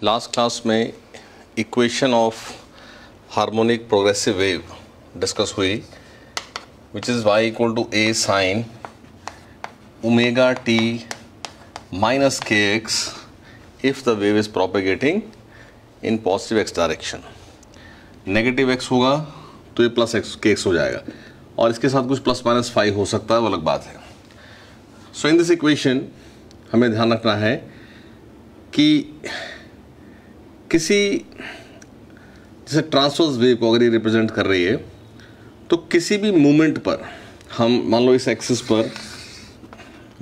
Last class में equation of harmonic progressive wave discuss हुई, which is y equal to a sine omega t minus के x if the wave is propagating in positive x direction. Negative x होगा तो ये plus x के x हो जाएगा, और इसके साथ कुछ प्लस माइनस 5 हो सकता है, वो अलग बात है। सो इन दिस इक्वेशन हमें ध्यान रखना है कि किसी जैसे ट्रांसवर्स वेव को अगर ये रिप्रेजेंट कर रही है तो किसी भी मोमेंट पर हम मान लो इस एक्सिस पर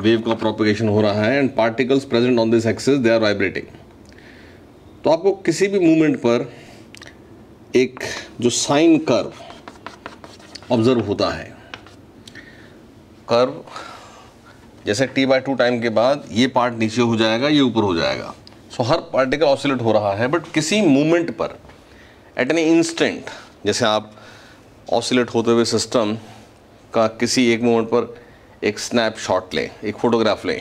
वेव का प्रोपेगेशन हो रहा है and particles present on this axis they are vibrating, तो आपको किसी भी मोमेंट पर एक जो साइन कर्व ऑब्जर्व होता है, कर्व जैसे t/2 टाइम के बाद ये पार्ट नीचे हो जाएगा, ये ऊपर हो जाएगा। सो हर पार्टिकल ऑसिलेट हो रहा है, बट किसी मोमेंट पर एट एनी इंस्टेंट, जैसे आप ऑसिलेट होते हुए सिस्टम का किसी एक मोमेंट पर एक स्नैपशॉट लें, एक फोटोग्राफ लें,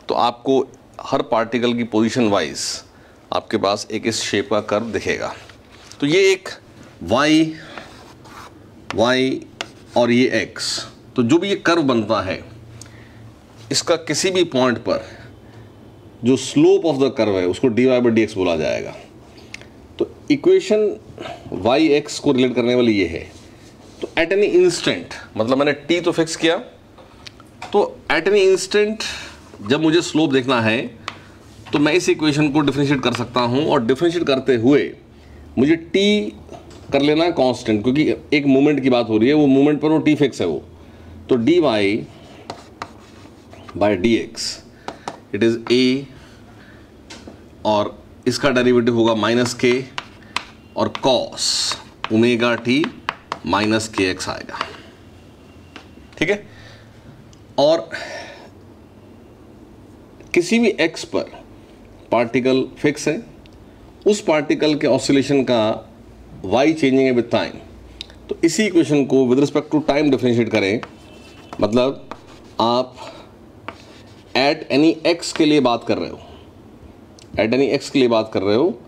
तो आपको हर पार्टिकल की पोजीशन वाइज आपके पास एक इस शेप का कर्व दिखेगा। तो ये एक y और ये x, तो जो भी ये कर्व बनता है इसका किसी भी पॉइंट पर जो स्लोप ऑफ द कर्व है उसको dy/dx बोला जाएगा। तो इक्वेशन yx को रिलेट करने वाली ये है। तो एट एनी इंस्टेंट, मतलब मैंने t तो फिक्स किया, तो एट एनी इंस्टेंट जब मुझे स्लोप देखना है तो मैं इस इक्वेशन को डिफरेंशिएट कर सकता हूं, और डिफरेंशिएट करते हुए मुझे t कर लेना है कांस्टेंट, क्योंकि एक मोमेंट की बात हो रही है, वो मोमेंट पर वो t फिक्स है वो। तो dy/dx इट इज a, और इसका डेरिवेटिव होगा माइनस के, और cos ओमेगा t माइनस के एक्स आएगा। ठीक है, और किसी भी x पर पार्टिकल फिक्स है, उस पार्टिकल के ऑसिलेशन का y चेंजिंग है विद टाइम। तो इसी इक्वेशन को with respect to time differentiate करें, मतलब आप एट एनी x के लिए बात कर रहे हो, एट एनी x के लिए बात कर रहे हो,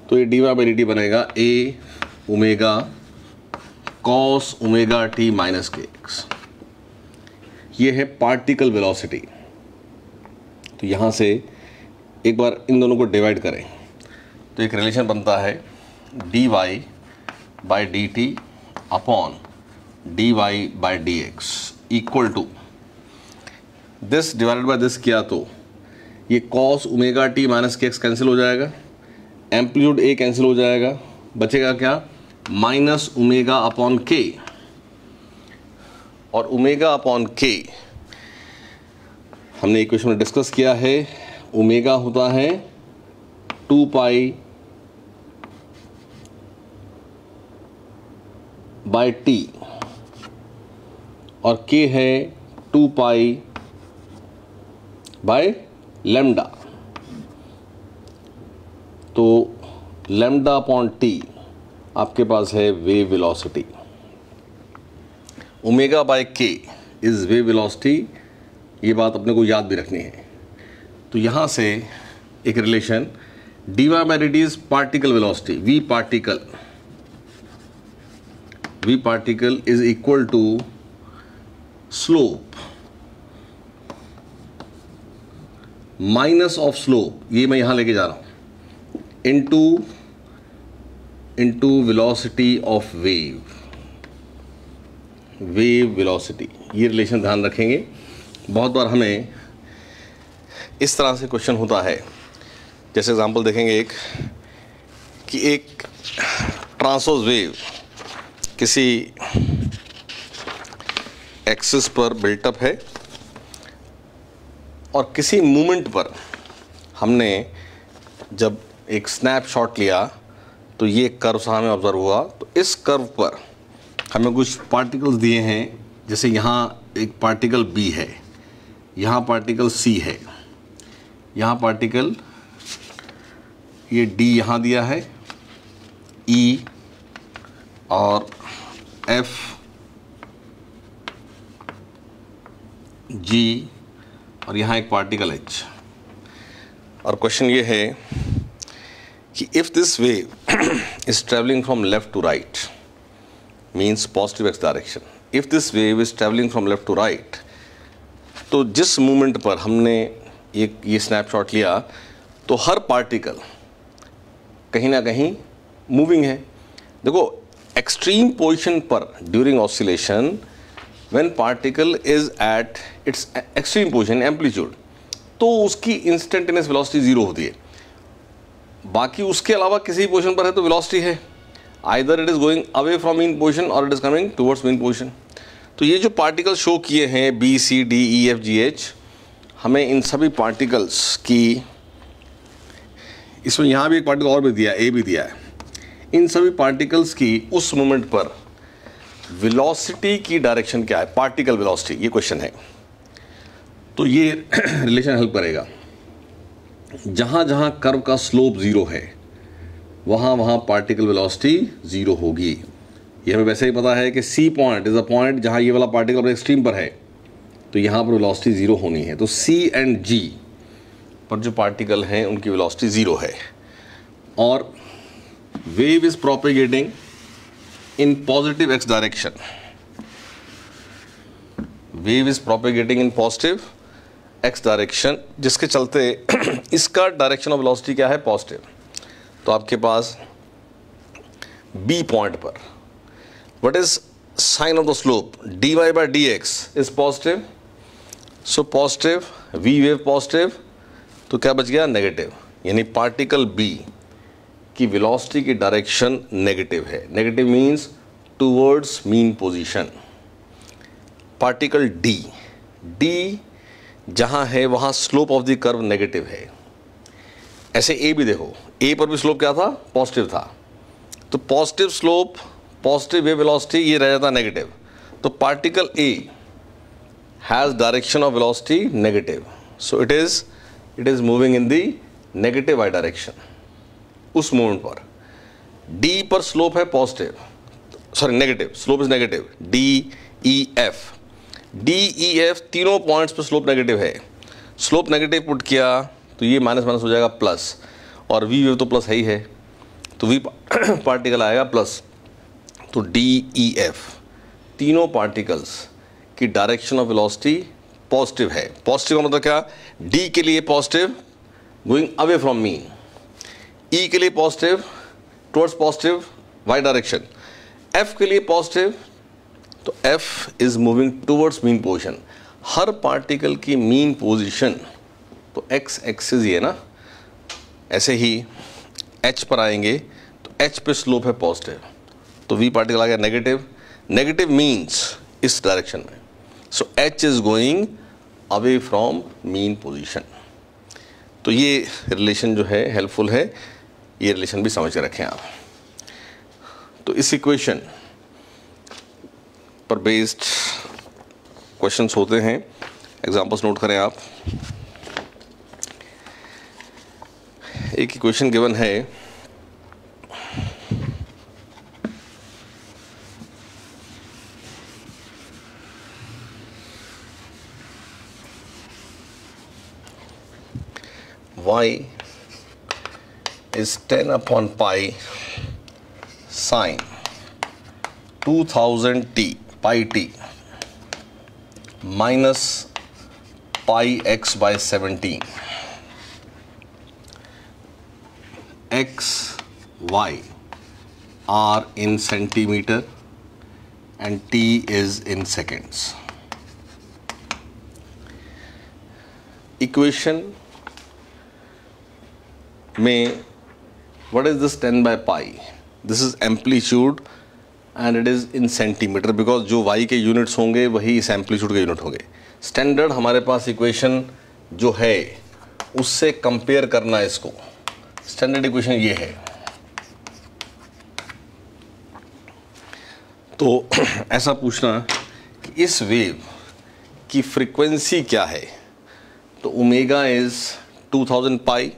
तो ये dy/dt बनेगा a omega cos omega t minus के एक्स। ये है पार्टिकल वेलोसिटी। तो यहाँ से एक बार इन दोनों को डिवाइड करें तो एक रिलेशन बनता है dy/dt upon dy/dx equal to this divided by this किया तो ये cos ओमेगा t माइनस के एक्स कैंसिल हो जाएगा, एम्पलीट्यूड a कैंसिल हो जाएगा, बचेगा क्या, माइनस ओमेगा अपॉन k, और ओमेगा अपॉन k हमने इक्वेशन में डिस्कस किया है, ओमेगा होता है 2 पाई बाय t और k है 2 पाई बाय लैम्डा। तो लैम्डा अपॉन t आपके पास है wave velocity. Omega by k is wave velocity, ये बात अपने को याद भी रखनी है। तो यहाँ से एक relation dy/dt is particle velocity, v particle is equal to slope minus of slope, ये मैं यहाँ लेके जा रहा हूँ, into velocity of wave velocity. ये रिलेशन ध्यान रखेंगे। बहुत बार हमें इस तरह से क्वेश्चन होता है, जैसे एग्जांपल देखेंगे एक, कि एक ट्रांसवर्स वेव किसी एक्सिस पर बिल्टअप है, और किसी मोमेंट पर हमने जब एक स्नैपशॉट लिया तो ये कर्व सा हमें ऑब्जर्व हुआ। तो इस कर्व पर हमें कुछ पार्टिकल्स दिए हैं, जैसे यहाँ एक पार्टिकल B है, यहाँ पार्टिकल C है, यहाँ पार्टिकल ये D यहाँ दिया है, E और F G, और यहाँ एक पार्टिकल H। और क्वेश्चन ये है कि if this wave is travelling from left to right means positive x direction, if this wave is travelling from left to right, तो जिस मोमेंट पर हमने ये स्नैपशॉट लिया तो हर पार्टिकल कहीं ना कहीं मूविंग है। देखो एक्सट्रीम पोजीशन पर during oscillation when particle is at its extreme position amplitude, तो उसकी इंस्टेंटेनियस वेलोसिटी जीरो होती है। बाकी उसके अलावा किसी पोजीशन पर है तो वेलोसिटी है, either it is going away from mean position और it is coming towards mean position. तो ये जो पार्टिकल शो किए हैं B C D E F G H, हमें इन सभी पार्टिकल्स की, इसमें यहाँ भी एक पार्टिकल और भी दिया, ए भी दिया है, इन सभी पार्टिकल्स की उस मोमेंट पर वेलोसिटी की डायरेक्शन क्या है, पार्टिकल वेलोसिटी, ये क्वेश्चन है। तो ये रिलेशन हेल्प करेगा। जहाँ जहाँ कर्व का स्लोप ज़ीरो है वहाँ वहाँ पार्टिकल वेलोसिटी ज़ीरो होगी। ये हमें वैसे ही पता है कि C point is a point जहाँ ये वाला पार्टिकल अपने एक्सट्रीम पर है, तो यहाँ पर वेलोसिटी ज़ीरो होनी है। तो सी एंड जी पर जो पार्टिकल हैं उनकी वेलोसिटी ज़ीरो है और wave is propagating in positive x direction, wave is propagating in positive x direction, जिसके चलते इसका डायरेक्शन ऑफ वेलोसिटी क्या है, पॉजिटिव। तो आपके पास बी पॉइंट पर what is sign of the slope, dy by dx is positive, so positive, v wave positive, तो क्या बच गया, नेगेटिव। यानी पार्टिकल बी की वेलोसिटी की डायरेक्शन नेगेटिव है। Negative means towards mean position. Particle D जहाँ है वहाँ slope of the curve negative है। ऐसे ए भी देखो, ए पर भी स्लोप क्या था, पॉजिटिव था, तो positive slope, positive wave velocity, ये रह जाता नेगेटिव। तो particle A has direction of velocity negative, so it is moving in the negative y direction. उस मोमेंट पर डी पर स्लोप है positive, sorry negative, slope is negative, D E F तीनों points पर स्लोप नेगेटिव है। Slope negative put किया तो ये माइनस माइनस हो जाएगा प्लस, और वी वेव तो प्लस है ही है, तो वी पार्टिकल आएगा प्लस। तो डी ई एफ तीनों पार्टिकल्स की डायरेक्शन ऑफ वेलोसिटी पॉजिटिव है। पॉजिटिव का मतलब क्या, डी के लिए positive going away from mean, E के लिए positive towards positive y direction, F के लिए पॉजिटिव, तो F is moving towards mean position. हर पार्टिकल की मीन पोजीशन तो एक्स एक्सिस ही है ना। ऐसे ही एच पर आएंगे तो एच पे स्लोप है पॉजिटिव, तो वी पार्टिकल आ गया नेगेटिव। नेगेटिव मीन्स इस डायरेक्शन में, so H is going away from mean position. तो ये रिलेशन जो है हेल्पफुल है, ये रिलेशन भी समझ के रखें आप। तो इस इक्वेशन पर बेस्ड क्वेश्चंस होते हैं, एग्जांपल्स नोट करें आप। एक इक्वेशन गिवन है, y is 10 upon pi sine 2000 t pi t minus pi x by 17. X, y are in centimeter and t is in seconds. Equation में what is this 10 by pi? This is amplitude and it is in centimeter because जो y के units होंगे वही इस amplitude के unit होंगे। Standard हमारे पास इक्वेशन जो है उससे कंपेयर करना, इसको स्टैंडर्ड इक्वेशन ये है। तो ऐसा पूछना कि इस वेव की फ्रीक्वेंसी क्या है, तो ओमेगा इज 2000 पाई,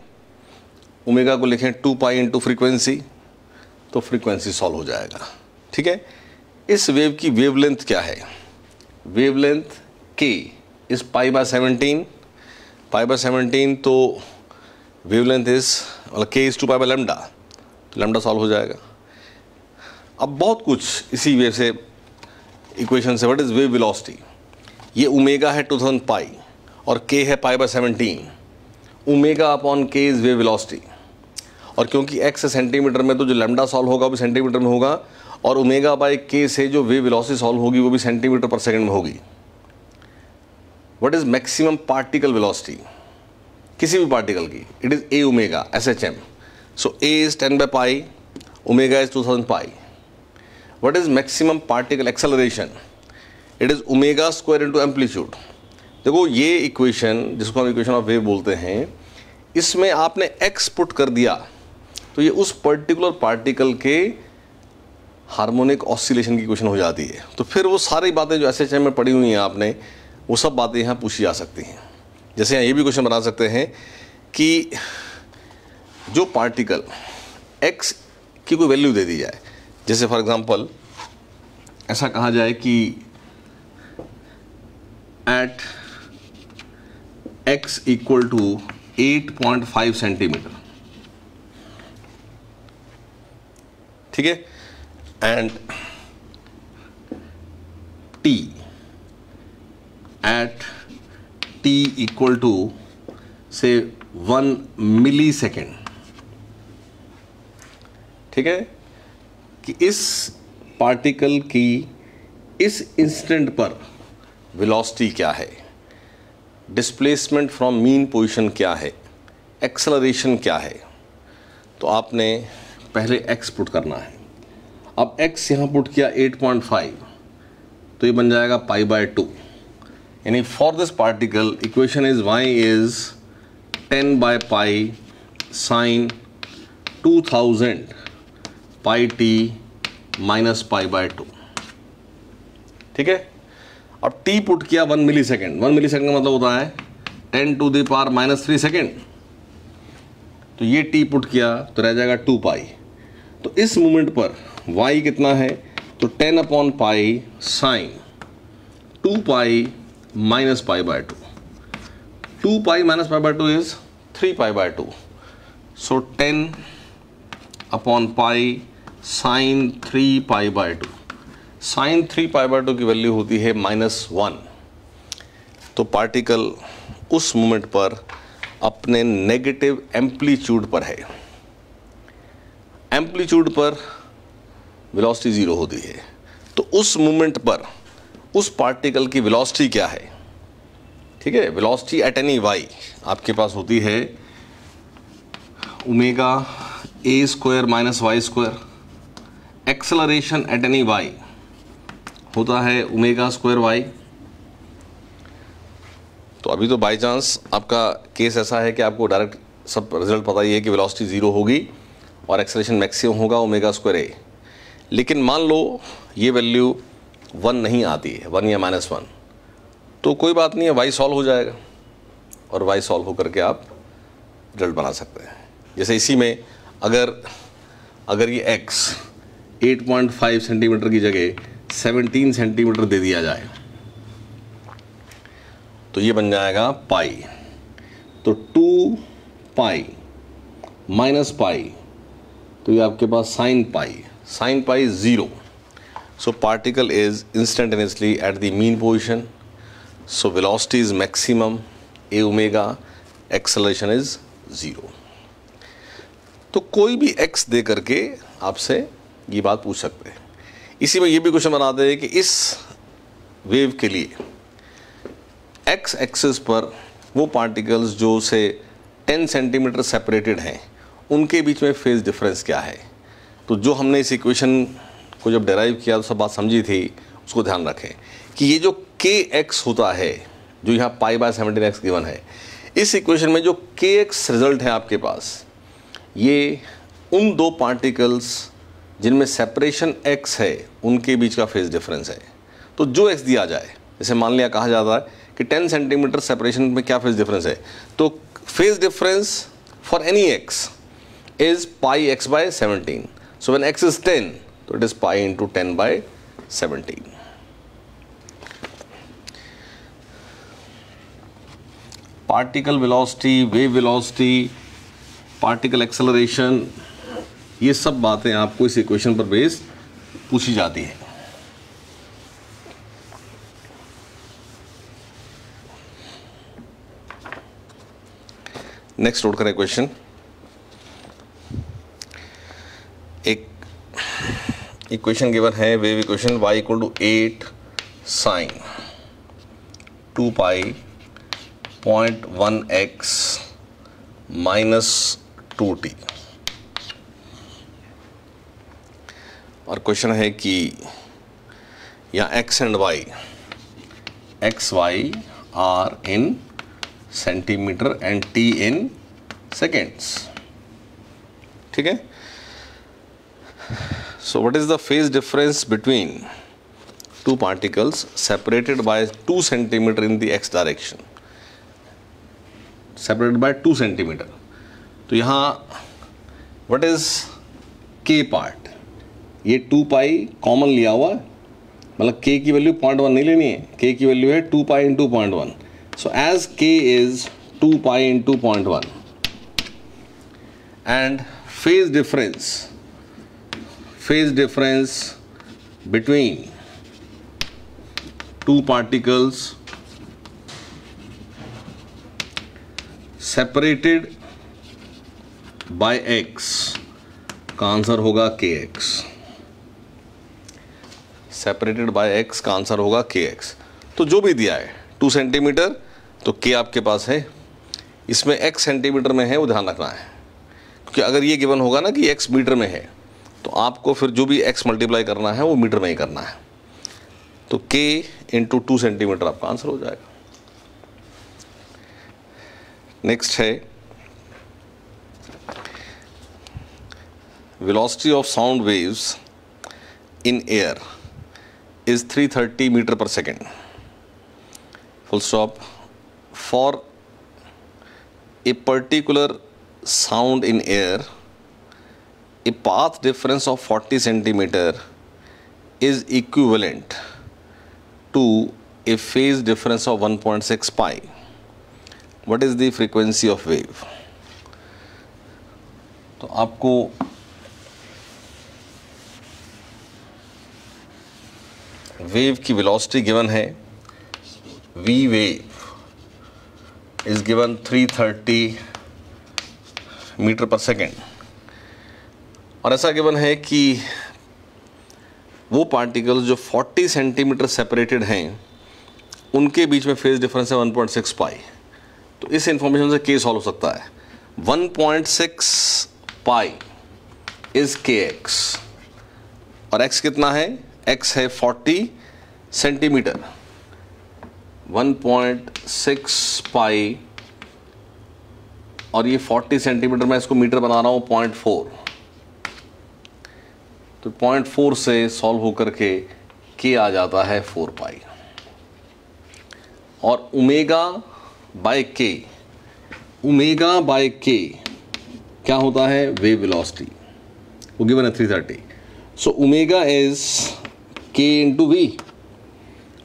ओमेगा को लिखें 2 पाई इंटू फ्रीक्वेंसी, तो फ्रीक्वेंसी सॉल्व हो जाएगा। ठीक है। इस वेव की वेवलेंथ क्या है, wavelength k is pi by 17, pi by 17 तो वेवलेंथ इज मतलब k is 2 pi by lambda, तो लैम्डा सॉल्व हो जाएगा। अब बहुत कुछ इसी वे से इक्वेशन से, व्हाट इज वेव वेलोसिटी, ये ओमेगा है 2000 पाई और k है pi by 17, omega upon k is wave velocity, और क्योंकि x है सेंटीमीटर में तो जो लैम्डा सॉल्व होगा वो भी सेंटीमीटर में होगा, और ओमेगा बाय k से जो वेव वेलोसिटी सॉल्व होगी वो भी सेंटीमीटर पर सेकंड में होगी। What is maximum particle velocity किसी भी पार्टिकल की, it is a omega SHM, so a is 10 by pi, omega is 2000 pi. What is maximum particle acceleration, it is omega square into amplitude. देखो ये equation जिसको हम equation of wave बोलते हैं, इसमें आपने x पुट कर दिया तो ये उस पर्टिकुलर पार्टिकल के हार्मोनिक ऑसिलेशन की इक्वेशन हो जाती है। तो फिर वो सारी बातें जो SHM में पढ़ी हुई हैं आपने, वो सब बातें यहाँ पूछी जा सकती हैं। जैसे यहाँ ये भी क्वेश्चन बना सकते हैं कि जो पार्टिकल x की कोई वैल्यू दे दी जाए, जैसे फॉर एग्जांपल ऐसा कहा जाए कि at x equal to 8.5 centimetre, ठीक है, and t at t equal to से 1 मिली सेकेंड, ठीक है, कि इस पार्टिकल की इस इंस्टेंट पर वेलोसिटी क्या है, डिस्प्लेसमेंट फ्रॉम मीन पोजीशन क्या है, एक्सेलरेशन क्या है, तो आपने पहले x पुट करना है। अब x यहाँ पुट किया 8.5, तो ये बन जाएगा पाई बाय 2, यानी for this particle equation is y is 10 by pi sine 2000 pi t minus pi by 2, ठीक है। अब t पुट किया 1 मिली सेकेंड, 1 मिली सेकेंड का मतलब होता है 10 टू द पावर -3 सेकेंड, तो ये t पुट किया तो रह जाएगा 2 पाई। तो इस मोमेंट पर y कितना है, तो 10 upon pi sine 2 pi minus pi by 2, 2 pi minus pi by 2 is 3 pi by 2, so 10 upon pi sine 3 pi by 2, sine 3 pi by 2 की वैल्यू होती है -1। तो पार्टिकल उस मोमेंट पर अपने नेगेटिव एम्पलीट्यूड पर है, एम्पलीट्यूड पर वेलोसिटी 0 होती है। तो उस मोमेंट पर उस पार्टिकल की वेलोसिटी क्या है, ठीक है, वेलोसिटी एट एनी y आपके पास होती है omega a square minus y square, acceleration at any y होता है ओमेगा स्क्वायर y। तो अभी तो बाय चांस आपका केस ऐसा है कि आपको डायरेक्ट सब रिजल्ट पता ही है कि वेलोसिटी 0 होगी और एक्सेलरेशन मैक्सिमम होगा ओमेगा स्क्वायर a, लेकिन मान लो ये वैल्यू 1 नहीं आती है, 1 या -1, तो कोई बात नहीं है, y सॉल्व हो जाएगा और y सॉल्व होकर के आप रिजल्ट बना सकते हैं। जैसे इसी में अगर ये x 8.5 सेंटीमीटर की जगह 17 सेंटीमीटर दे दिया जाए तो ये बन जाएगा पाई, तो 2 पाई माइनस पाई, तो ये आपके पास sine pi 0, so particle is instantaneously at the mean position, so velocity is maximum a omega, acceleration is 0। तो कोई भी x दे करके आपसे ये बात पूछ सकते हैं। इसी में ये भी क्वेश्चन बनाते हैं कि इस वेव के लिए x एक्सिस पर वो पार्टिकल्स जो से 10 सेंटीमीटर सेपरेटेड हैं उनके बीच में फेज डिफरेंस क्या है। तो जो हमने इस इक्वेशन को जब डेराइव किया तो सब बात समझी थी, उसको ध्यान रखें कि ये जो kx होता है, जो यहाँ पाई बाय 17x गिवन है, इस इक्वेशन में जो kx रिजल्ट है आपके पास, ये उन दो पार्टिकल्स जिनमें सेपरेशन x है उनके बीच का फेज डिफरेंस है। तो जो x दिया जाए, जैसे मान लिया कहा जाता है कि 10 सेंटीमीटर सेपरेशन में क्या फेज डिफरेंस है, तो phase difference for any x is pi x by 17, so when x is 10 तो it is pi into 10 by 17। Particle velocity, wave velocity particle acceleration, ये सब बातें आपको इस इक्वेशन पर बेस पूछी जाती है। नेक्स्ट नोट करें क्वेश्चन। एक इक्वेशन गिवन है, wave equation y equal to 8 sine 2 pi 0.1x minus 2t। और क्वेश्चन है कि यहाँ x and y, x y are in centimetre and t in seconds. ठीक है। So what is the phase difference between two particles separated by 2 centimeter in the x direction? Separated by 2 centimeter. तो यहाँ what is k part? ये 2 pi common लिया हुआ, मतलब k की value 0.1 नहीं लेनी है, k की वैल्यू है 2 pi into 0.1. So as k is 2 pi into 0.1 and phase difference between two particles separated by x का आंसर होगा kx। सेपरेटेड बाय x का आंसर होगा kx। तो जो भी दिया है 2 सेंटीमीटर, तो k आपके पास है, इसमें x सेंटीमीटर में है, वो ध्यान रखना है, क्योंकि अगर ये गिवन होगा ना कि x मीटर में है, तो आपको फिर जो भी x मल्टीप्लाई करना है वो मीटर में ही करना है। तो k इंटू 2 सेंटीमीटर आपका आंसर हो जाएगा। नेक्स्ट है velocity of sound waves in air is 330 meter per second. Full stop. For a particular sound in air, a path difference of 40 centimeter is equivalent to a phase difference of 1.6 pi. What is the frequency of wave? तो आपको wave की velocity given है, v wave is given 330 metre पर second, और ऐसा given है कि वो पार्टिकल्स जो 40 सेंटीमीटर सेपरेटेड हैं उनके बीच में फेज डिफरेंस है 1.6 पाई। तो इस इंफॉर्मेशन से के सॉल्व हो सकता है। 1.6 पाई इज kx और x कितना है, x है 40 सेंटीमीटर। 1.6 पाई और ये 40 सेंटीमीटर, मैं इसको मीटर बना रहा हूँ 0.4, तो 0.4 से सॉल्व होकर के k आ जाता है 4 पाई। और ओमेगा बाय के, ओमेगा बाय के क्या होता है, वेव वेलोसिटी, वो गिवन है 330। सो omega is k into v.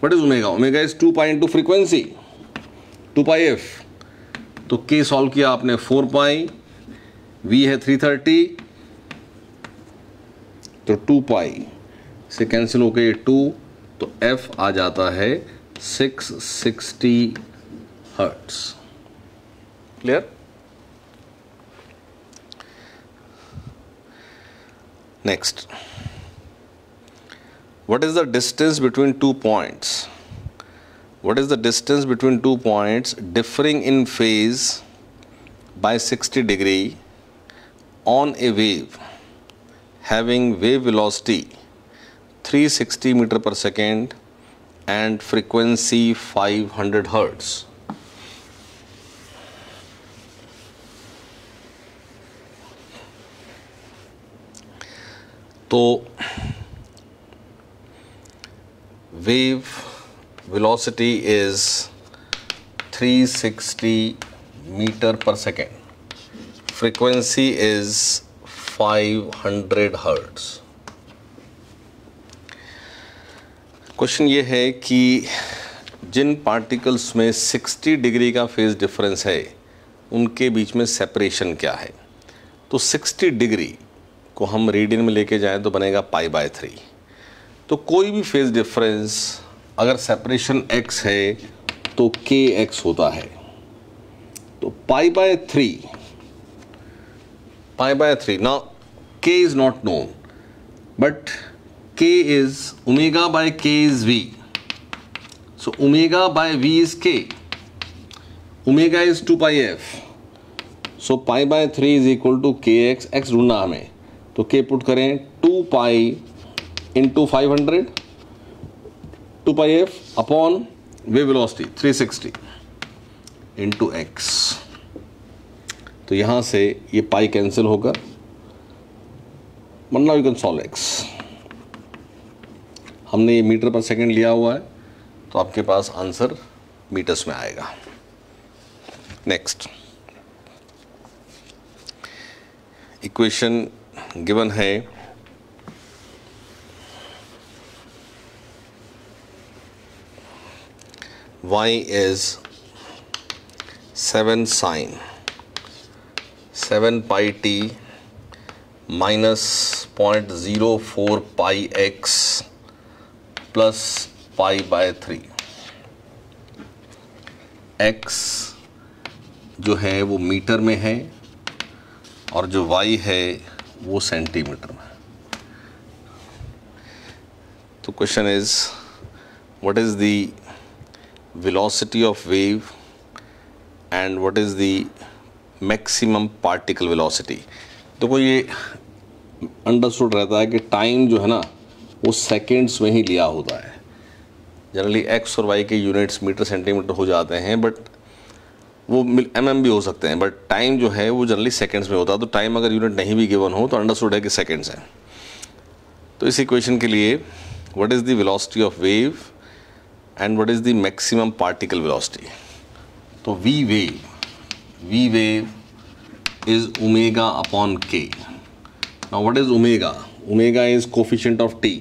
What is omega? Omega is 2 pi into frequency, 2 pi f. तो k सॉल्व किया आपने 4 पाई, v है 330, तो 2 पाई से कैंसिल हो गए 2, तो f आ जाता है 660 hertz. Clear? Next, what is the distance between 2 points? What is the distance between 2 points differing in phase by 60 degree on a wave having wave velocity 360 meter per second and frequency 500 hertz? तो wave velocity is 360 meter per second. Frequency is 500 hertz. Question ये है कि जिन particles में 60 degree का phase difference है उनके बीच में separation क्या है। तो 60 डिग्री को हम रेडियन में लेके जाएं तो बनेगा π/3। तो कोई भी फेज डिफरेंस अगर सेपरेशन x है तो kx होता है। तो π/3 now k is not known but k is ω/k is v, so ω/v is k, omega is 2πf, so π/3 is equal to kx, x ढूंढना हमें तो k पुट करें 2π into 500 2πf upon wave velocity 360 into x। तो यहां से ये pi cancel होकर now you can solve x। हमने ये मीटर पर सेकंड लिया हुआ है तो आपके पास आंसर मीटर्स में आएगा। नेक्स्ट इक्वेशन गिवन है y is 7 sin 7 pi t minus 0.04 pi x plus π/3। x जो है वो मीटर में है और जो y है वो सेंटीमीटर में। तो question is what is the velocity of wave and what is the maximum particle velocity। देखो ये अंडरस्टूड रहता है कि टाइम जो है ना वो सेकेंड्स में ही लिया होता है। जनरली x और y के यूनिट्स मीटर सेंटीमीटर हो जाते हैं बट वो mm भी हो सकते हैं, बट टाइम जो है वो जनरली सेकेंड्स में होता है। तो टाइम अगर यूनिट नहीं भी गिवन हो तो अंडरस्टूड है कि सेकेंड्स हैं। तो इस इक्वेशन के लिए what is the velocity of wave and what is the maximum particle velocity। तो v wave is omega upon k। now what is omega? Omega is coefficient of t,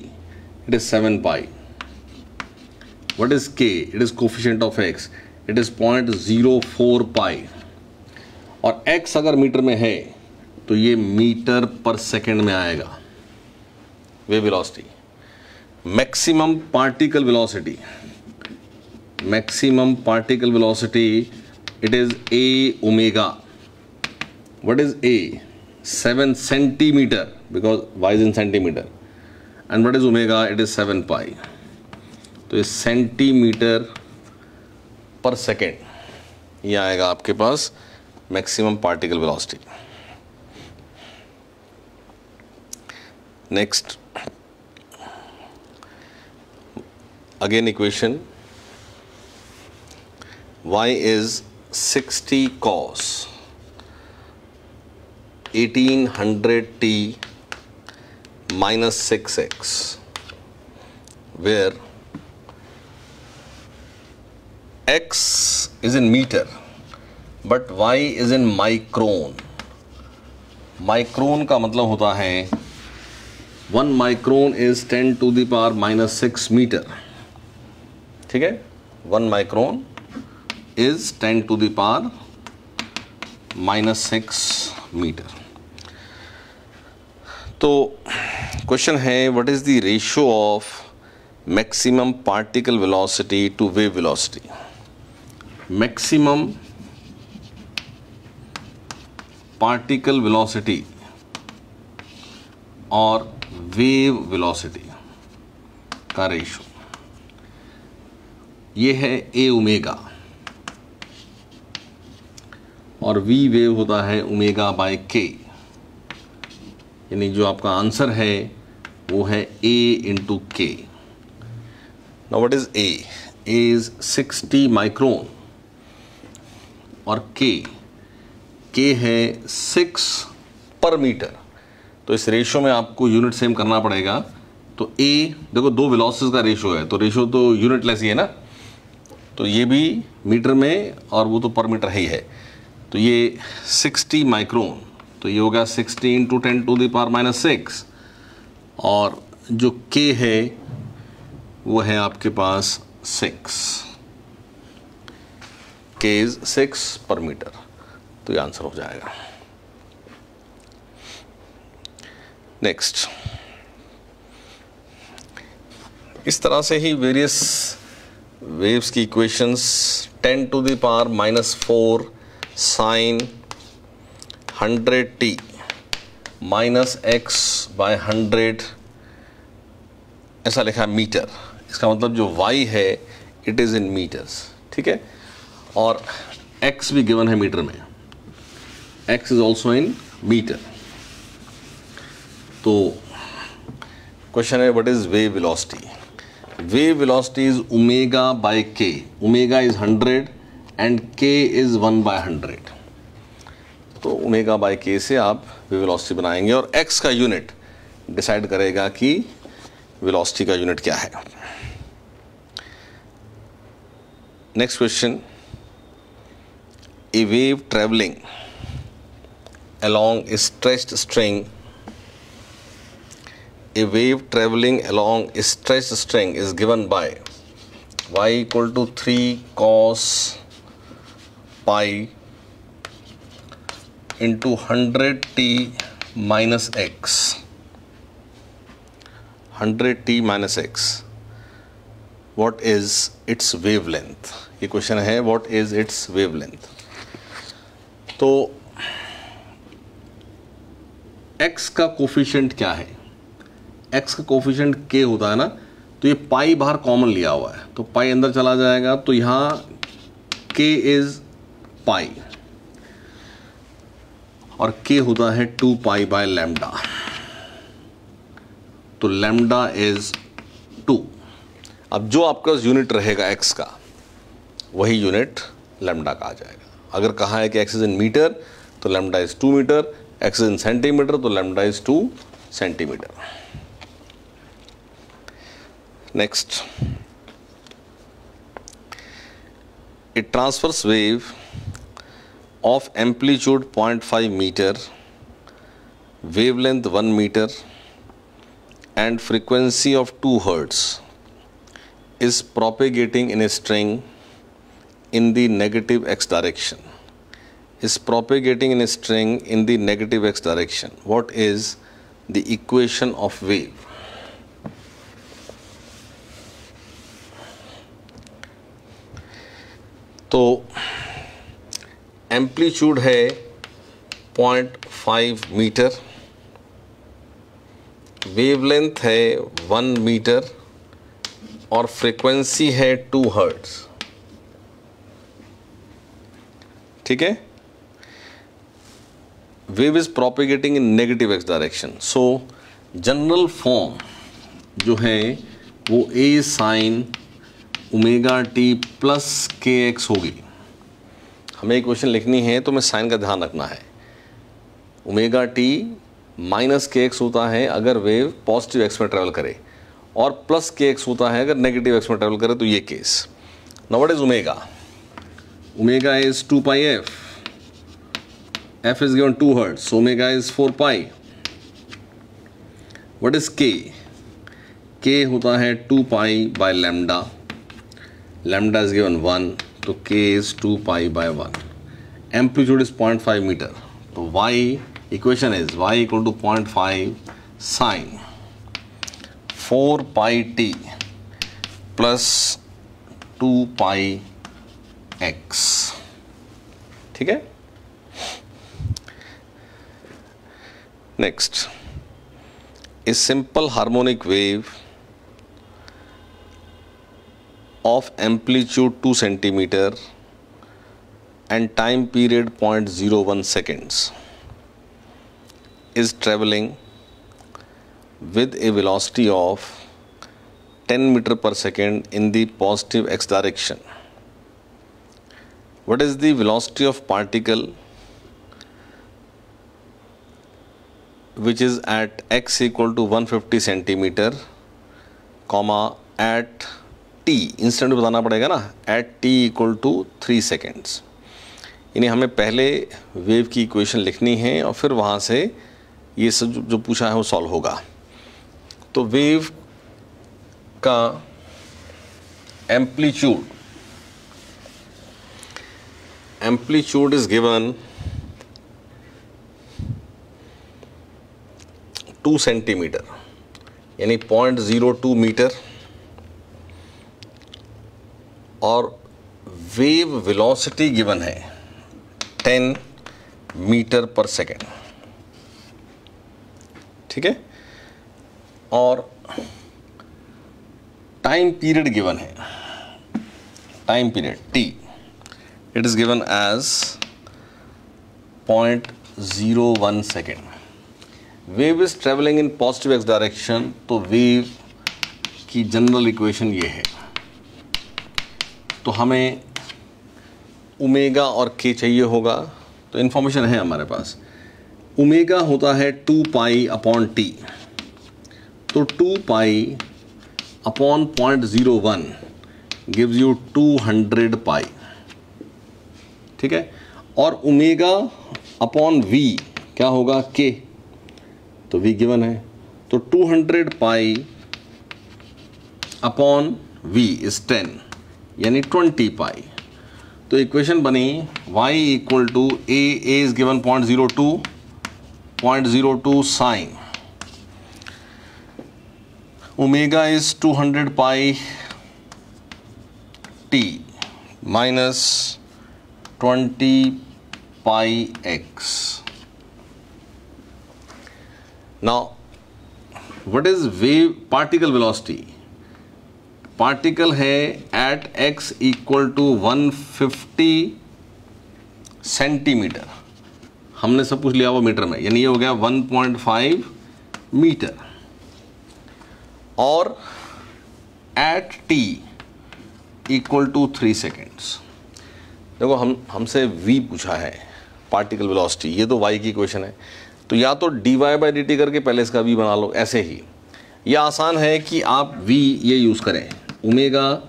it is 7 pi। what is k? It is coefficient of x, it is 0.04 pi। और x अगर metre में है तो ये metre पर second में आएगा wave velocity. Maximum particle velocity, maximum particle velocity, it is a omega। what is a? 7 centimeter because y is in centimeter, and what is omega? It is 7 pi। तो ये centimetre पर second ये आएगा आपके पास maximum particle velocity. Next again equation y is 60 cos 1800t minus 6x, where x is in meter but y is in micron। Micron का मतलब होता है 1 micron is 10 to the power minus 6 metre. ठीक है, 1 micron is 10 to the power minus 6 metre. तो question है what is the ratio of maximum particle velocity to wave velocity. Maximum particle velocity और wave velocity का ratio ये है a omega और v wave होता है ω/k। यानी जो आपका आंसर है वो है a इंटू के। Now what is a? a is 60 micron और k है 6 पर मीटर। तो इस रेशियो में आपको यूनिट सेम करना पड़ेगा। तो a देखो दो वेलोसिटीज का रेशियो है तो रेशियो तो यूनिट लेस ही है ना, तो ये भी मीटर में और वो तो पर मीटर ही है। तो ये 60 माइक्रोन तो ये होगा 60 into 10 to the power minus 6 और जो k है वो है आपके पास 6, k इज 6 पर मीटर। तो ये आंसर हो जाएगा। नेक्स्ट, इस तरह से ही वेरियस वेव्स की equations 10 to the power -4 sin 100t minus x by 100 ऐसा लिखा है मीटर। इसका मतलब जो y है इट इज़ इन मीटर्स, ठीक है, और x भी गिवन है मीटर में, x is also in metre. तो क्वेश्चन है what is wave velocity? Wave velocity is omega by k, omega is 100 and k is 1/100। तो ओमेगा बाय k से आप वेव वेलोसिटी बनाएंगे और x का यूनिट डिसाइड करेगा कि वेलोसिटी का यूनिट क्या है। Next question, A wave travelling along a stretched string, a wave traveling along a stretched string is given by y equal to 3 cos pi into 100t minus x, 100t minus x. What is its wavelength? ये question है what is its wavelength. तो x का coefficient क्या है? x का coefficient k होता है ना, तो ये पाई बाहर कॉमन लिया हुआ है, तो पाई अंदर चला जाएगा, तो यहाँ k इज पाई और k होता है 2 पाई बाय लैम्डा, तो लैम्डा इज 2। अब जो आपका यूनिट रहेगा x का वही यूनिट लैम्डा का आ जाएगा। अगर कहा है कि x इज इन मीटर तो lambda is 2 metre, x is in centimetre तो lambda is 2 centimetre. Next, a transverse wave of amplitude 0.5 metre, wavelength 1 metre and frequency of 2 Hz is propagating in a string in the negative x direction. Is propagating in a string in the negative x direction. What is the equation of wave? तो amplitude है 0.5 metre, wavelength है 1 metre और frequency है 2 hertz, ठीक है। Wave is propagating in negative x direction, so general form जो है वो a sine omega T plus के एक्स होगी। हमें इक्वेशन लिखनी है तो हमें साइन का ध्यान रखना है। ओमेगा टी माइनस के एक्स होता है अगर वेव पॉजिटिव एक्स में ट्रेवल करे, और प्लस के एक्स होता है अगर नेगेटिव एक्स में ट्रेवल करे, तो ये case. Now what is omega? Omega is 2 pi f, f is given 2 hertz, so omega is 4 pi. What is k? K होता है 2 pi by lambda, lambda is given 1, तो k is 2 pi by 1। Amplitude is 0.5 metre, तो y equation is y equal to 0.5 sine 4 pi t plus 2 pi x, ठीक है। Next, a simple harmonic wave of amplitude 2 centimeter and time period 0.01 seconds is traveling with a velocity of 10 meter per second in the positive x direction. What is the velocity of particle which is at x equal to 150 centimeter, comma at t, instant बताना पड़ेगा ना, at t equal to 3 seconds. यानी हमें पहले wave की equation लिखनी है और फिर वहाँ से ये सब जो पूछा है वो सॉल्व होगा। तो वेव का एम्पलीट्यूड इज गिवन 2 सेंटीमीटर यानी 0.02 मीटर, और वेव वेलोसिटी गिवन है 10 मीटर पर सेकेंड, ठीक है, और टाइम पीरियड गिवन है, time period t, it is given as 0.01 second. Wave is travelling in positive x direction, तो वेव की जनरल इक्वेशन ये है। तो हमें ओमेगा और k चाहिए होगा, तो इन्फॉर्मेशन है हमारे पास। ओमेगा होता है 2 पाई अपॉन t, तो 2 पाई अपॉन 0.01 गिव्स यू 200 पाई, ठीक है, और ओमेगा अपॉन v क्या होगा, k, तो v गिवन है, तो 200 पाई अपॉन v इज 10 यानी 20 पाई। तो इक्वेशन बनी y equal to a is given 0.02 sine omega is 200 pi t minus 20 pi x। Now what is wave particle velocity? Particle है at x equal to 150 centimetre, हमने सब कुछ लिया हुआ metre में, यानी ये हो गया 1.5 मीटर, और at t equal to 3 seconds. देखो हमसे v पूछा है पार्टिकल वेलोसिटी, ये तो y की इक्वेशन है, तो या तो dy बाई डी टी करके पहले इसका v बना लो ऐसे ही, या आसान है कि आप v ये यूज़ करें, omega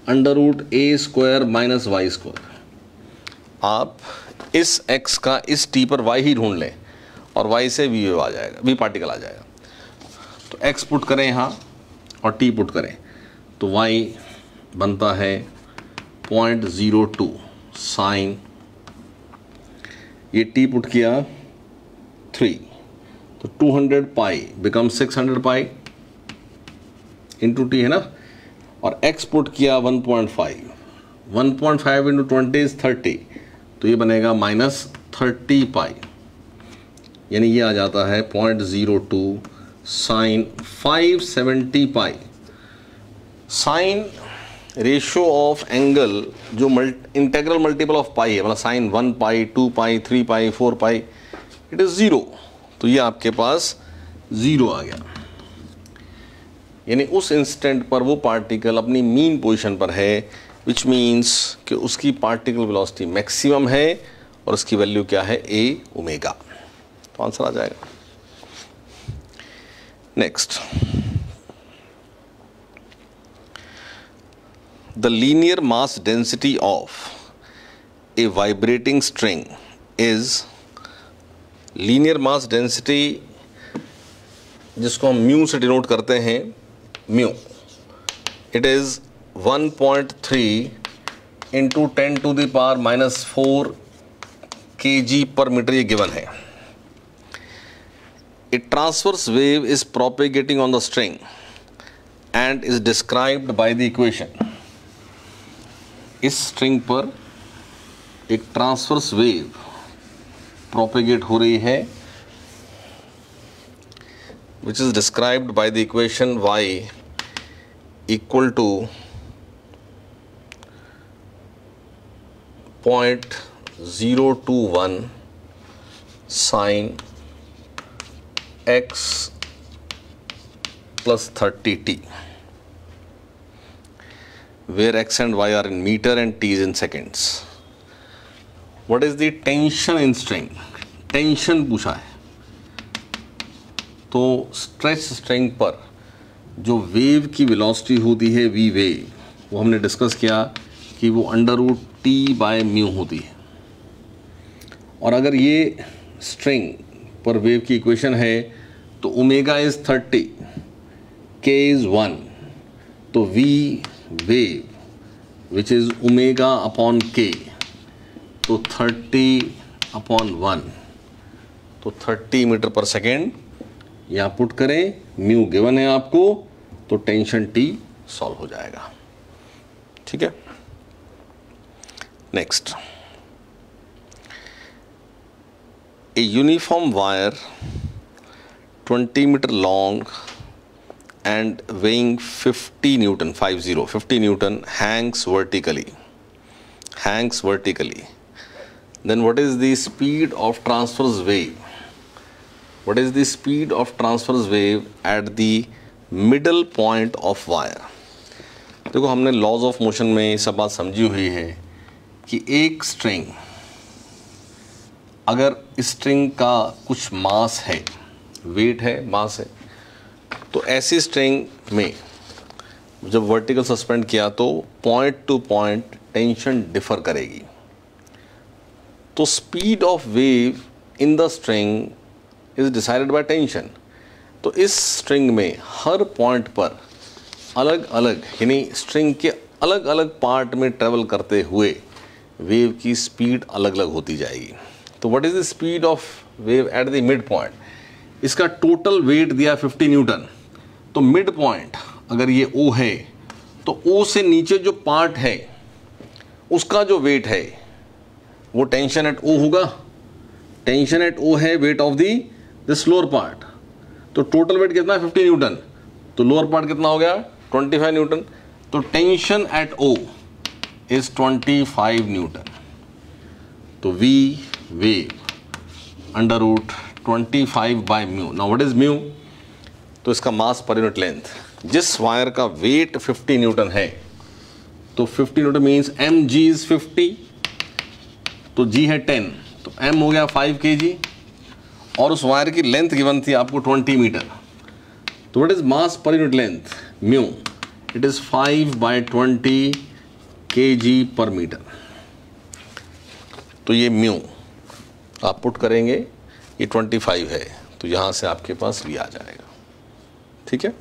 under root a square minus y square. आप इस x का इस t पर y ही ढूंढ लें और y से v आ जाएगा, v पार्टिकल आ जाएगा। तो x पुट करें यहाँ और t पुट करें, तो y बनता है 0.02 साइन, ये t पुट किया 3, तो 200 पाई बिकम 600 पाई इंटू t है ना, और x पुट किया 1.5 इंटू 20 इज 30, तो ये बनेगा -30 पाई, यानी ये आ जाता है 0.02 साइन 570 पाई। साइन रेशियो ऑफ एंगल जो इंटेग्रल मल्टीपल ऑफ पाई है, मतलब sine 1 pi 2 pi 3 pi 4 pi, it is 0, तो ये आपके पास 0 आ गया, यानी उस इंस्टेंट पर वो पार्टिकल अपनी मीन पोजीशन पर है, विच मीन्स कि उसकी पार्टिकल वेलोसिटी मैक्सिमम है और उसकी वैल्यू क्या है, a ओमेगा। तो आंसर आ जाएगा। Next, the linear mass density of a vibrating string is, linear mass density जिसको हम म्यू से डिनोट करते हैं, mu, it is 1.3 into 10⁻⁻⁴ kg पर मीटर, ये गिवन है। A transverse wave is propagating on the string and is described by the equation. इस string पर एक ट्रांसवर्स वेव प्रोपेगेट हो रही है, which is described by the equation y equal to 0.021 sine x plus 30t, where x and y are in meter and t is in seconds. What is the tension in string? Tension पूछा है, तो stretch string पर जो wave की velocity होती है v wave, वो हमने डिस्कस किया कि वो √T/μ होती है, और अगर ये स्ट्रिंग पर वेव की इक्वेशन है तो ओमेगा इज़ 30, k इज़ 1, तो v wave which is omega upon k, तो 30/1, तो 30 मीटर पर सेकेंड यहाँ पुट करें, म्यू गिवन है आपको, तो टेंशन टी सॉल्व हो जाएगा। ठीक है, next, a uniform wire 20 metre long and weighing 50 Newton, 50 Newton hangs vertically. Then what is the speed of transverse wave? What is the speed of transverse wave at the middle point of wire? देखो हमने laws of motion में ये सब बात समझी हुई है कि एक स्ट्रिंग, अगर स्ट्रिंग का कुछ मास है, वेट है, मास है, तो ऐसी स्ट्रिंग में जब वर्टिकल सस्पेंड किया तो point two point tension differ करेगी। तो speed of wave in the string is decided by tension. तो इस स्ट्रिंग में हर पॉइंट पर अलग अलग, यानी स्ट्रिंग के अलग अलग पार्ट में ट्रेवल करते हुए वेव की स्पीड अलग अलग होती जाएगी। तो what is the speed of wave at the mid point? इसका टोटल वेट दिया 50 न्यूटन, तो मिड पॉइंट अगर ये O है तो O से नीचे जो पार्ट है उसका जो वेट है वो टेंशन एट O होगा। टेंशन एट O है weight of this lower part, तो टोटल वेट कितना है 50 न्यूटन, तो लोअर पार्ट कितना हो गया 25 न्यूटन। तो tension at O is 25 newton. तो V wave under root 25 by mu. Now what is mu? तो इसका मास पर यूनिट लेंथ, जिस वायर का वेट 50 न्यूटन है तो 50 न्यूटन मीन्स mg इज 50, तो g है 10, तो m हो गया 5 kg, और उस वायर की लेंथ गिवन थी आपको 20 मीटर। तो what is mass per unit length? Mu, it is 5 by 20 kg पर मीटर। तो ये म्यू आप पुट करेंगे, ये 25 है, तो यहां से आपके पास V आ जाएगा। ठीक है,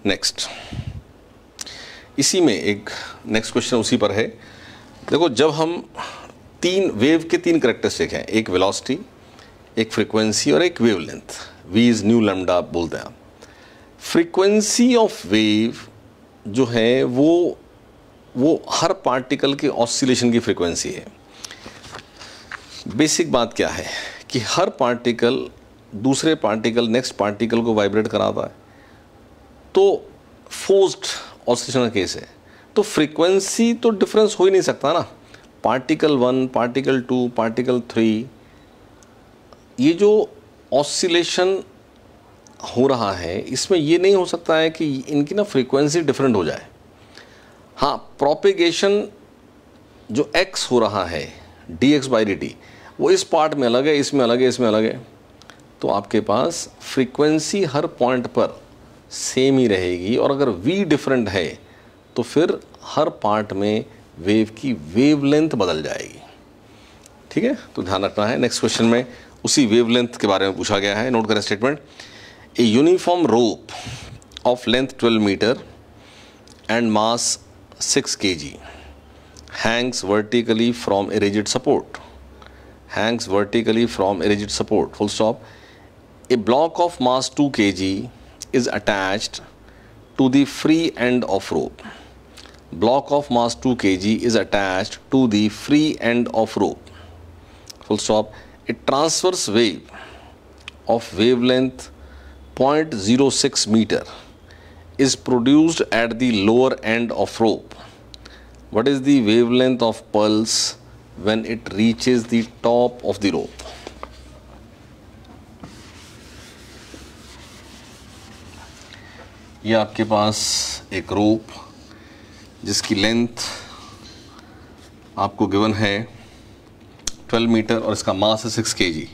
नेक्स्ट, इसी में एक नेक्स्ट क्वेश्चन उसी पर है। देखो जब हम तीन वेव के तीन कैरेक्टरिस्टिक हैं, एक वेलोसिटी, एक फ्रीक्वेंसी और एक wavelength, V is new lambda बोलते हैं आप। फ्रीक्वेंसी ऑफ वेव जो है वो हर पार्टिकल के ऑसिलेशन की फ्रीक्वेंसी है। बेसिक बात क्या है कि हर पार्टिकल दूसरे पार्टिकल, नेक्स्ट पार्टिकल को वाइब्रेट कराता है, तो फोर्स्ड ऑसिलेशन का केस है, तो फ्रीक्वेंसी तो डिफरेंस हो ही नहीं सकता ना। पार्टिकल 1, पार्टिकल 2, पार्टिकल 3, ये जो ऑसिलेशन हो रहा है इसमें ये नहीं हो सकता है कि इनकी ना फ्रीक्वेंसी डिफरेंट हो जाए। हाँ, प्रोपेगेशन जो x हो रहा है dx बाई dt, वो इस पार्ट में अलग है, इसमें अलग है, इसमें अलग है, तो आपके पास फ्रीक्वेंसी हर पॉइंट पर सेम ही रहेगी। और अगर v डिफरेंट है तो फिर हर पार्ट में वेव की वेवलेंथ बदल जाएगी। ठीक है, तो ध्यान रखना है। नेक्स्ट क्वेश्चन में उसी वेवलेंथ के बारे में पूछा गया है। नोट करें statement, a uniform rope of length 12 metre and mass 6 kg hangs vertically from a rigid support. Hangs vertically from a rigid support. Full stop. A block of mass 2 kg is attached to the free end of rope. Block of mass 2 kg is attached to the free end of rope. Full stop. A transverse wave of wavelength 0.06 meter is produced at the lower end of rope. What is the wavelength of pulse when it reaches the top of the rope? ये आपके पास एक रोप जिसकी length आपको given है 12 metre और इसका मास है 6 kg,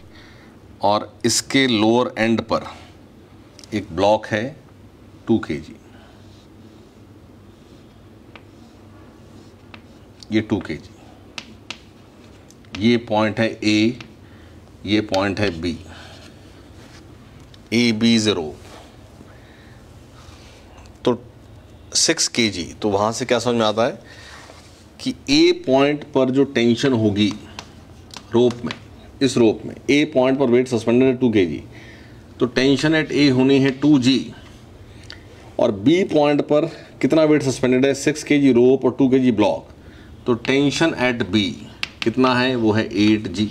और इसके लोअर एंड पर एक ब्लॉक है 2 kg, ये 2 kg, ये पॉइंट है A, ये पॉइंट है B, AB 0, तो 6 kg। तो वहाँ से क्या समझ में आता है कि A पॉइंट पर जो टेंशन होगी रोप में, इस रोप में ए पॉइंट पर वेट सस्पेंडेड है 2 kg, तो टेंशन एट ए होनी है 2G, और बी पॉइंट पर कितना वेट सस्पेंडेड है 6 kg रोप और 2 kg ब्लॉक, तो टेंशन एट बी कितना है, वो है 8G।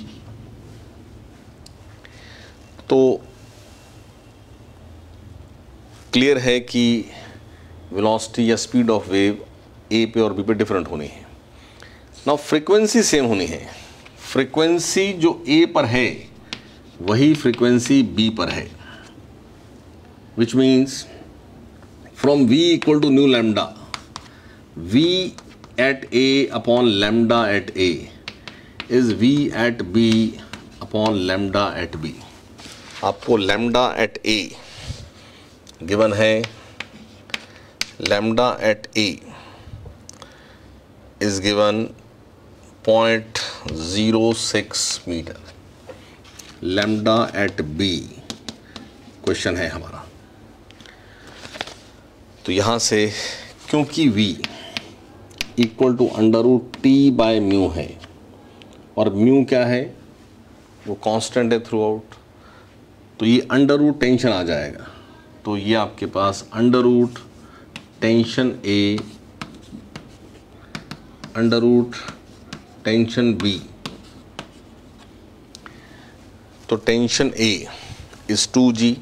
तो क्लियर है कि वेलोसिटी या स्पीड ऑफ वेव ए पे और बी पे डिफरेंट होनी है। नाउ फ्रीक्वेंसी सेम होनी है, फ्रीक्वेंसी जो ए पर है वही फ्रीक्वेंसी बी पर है, which means from v equal to nu lambda, v at a upon lambda at a is v at b upon lambda at b। आपको लैम्डा एट a गिवन है, lambda at a is given 0.06 metre, lambda at b question है हमारा। तो यहां से क्योंकि v equal to √T/μ है और म्यू क्या है, वो कांस्टेंट है थ्रू आउट, तो ये अंडर टेंशन आ जाएगा, तो ये आपके पास under tension A under tension B, तो tension A is 2G,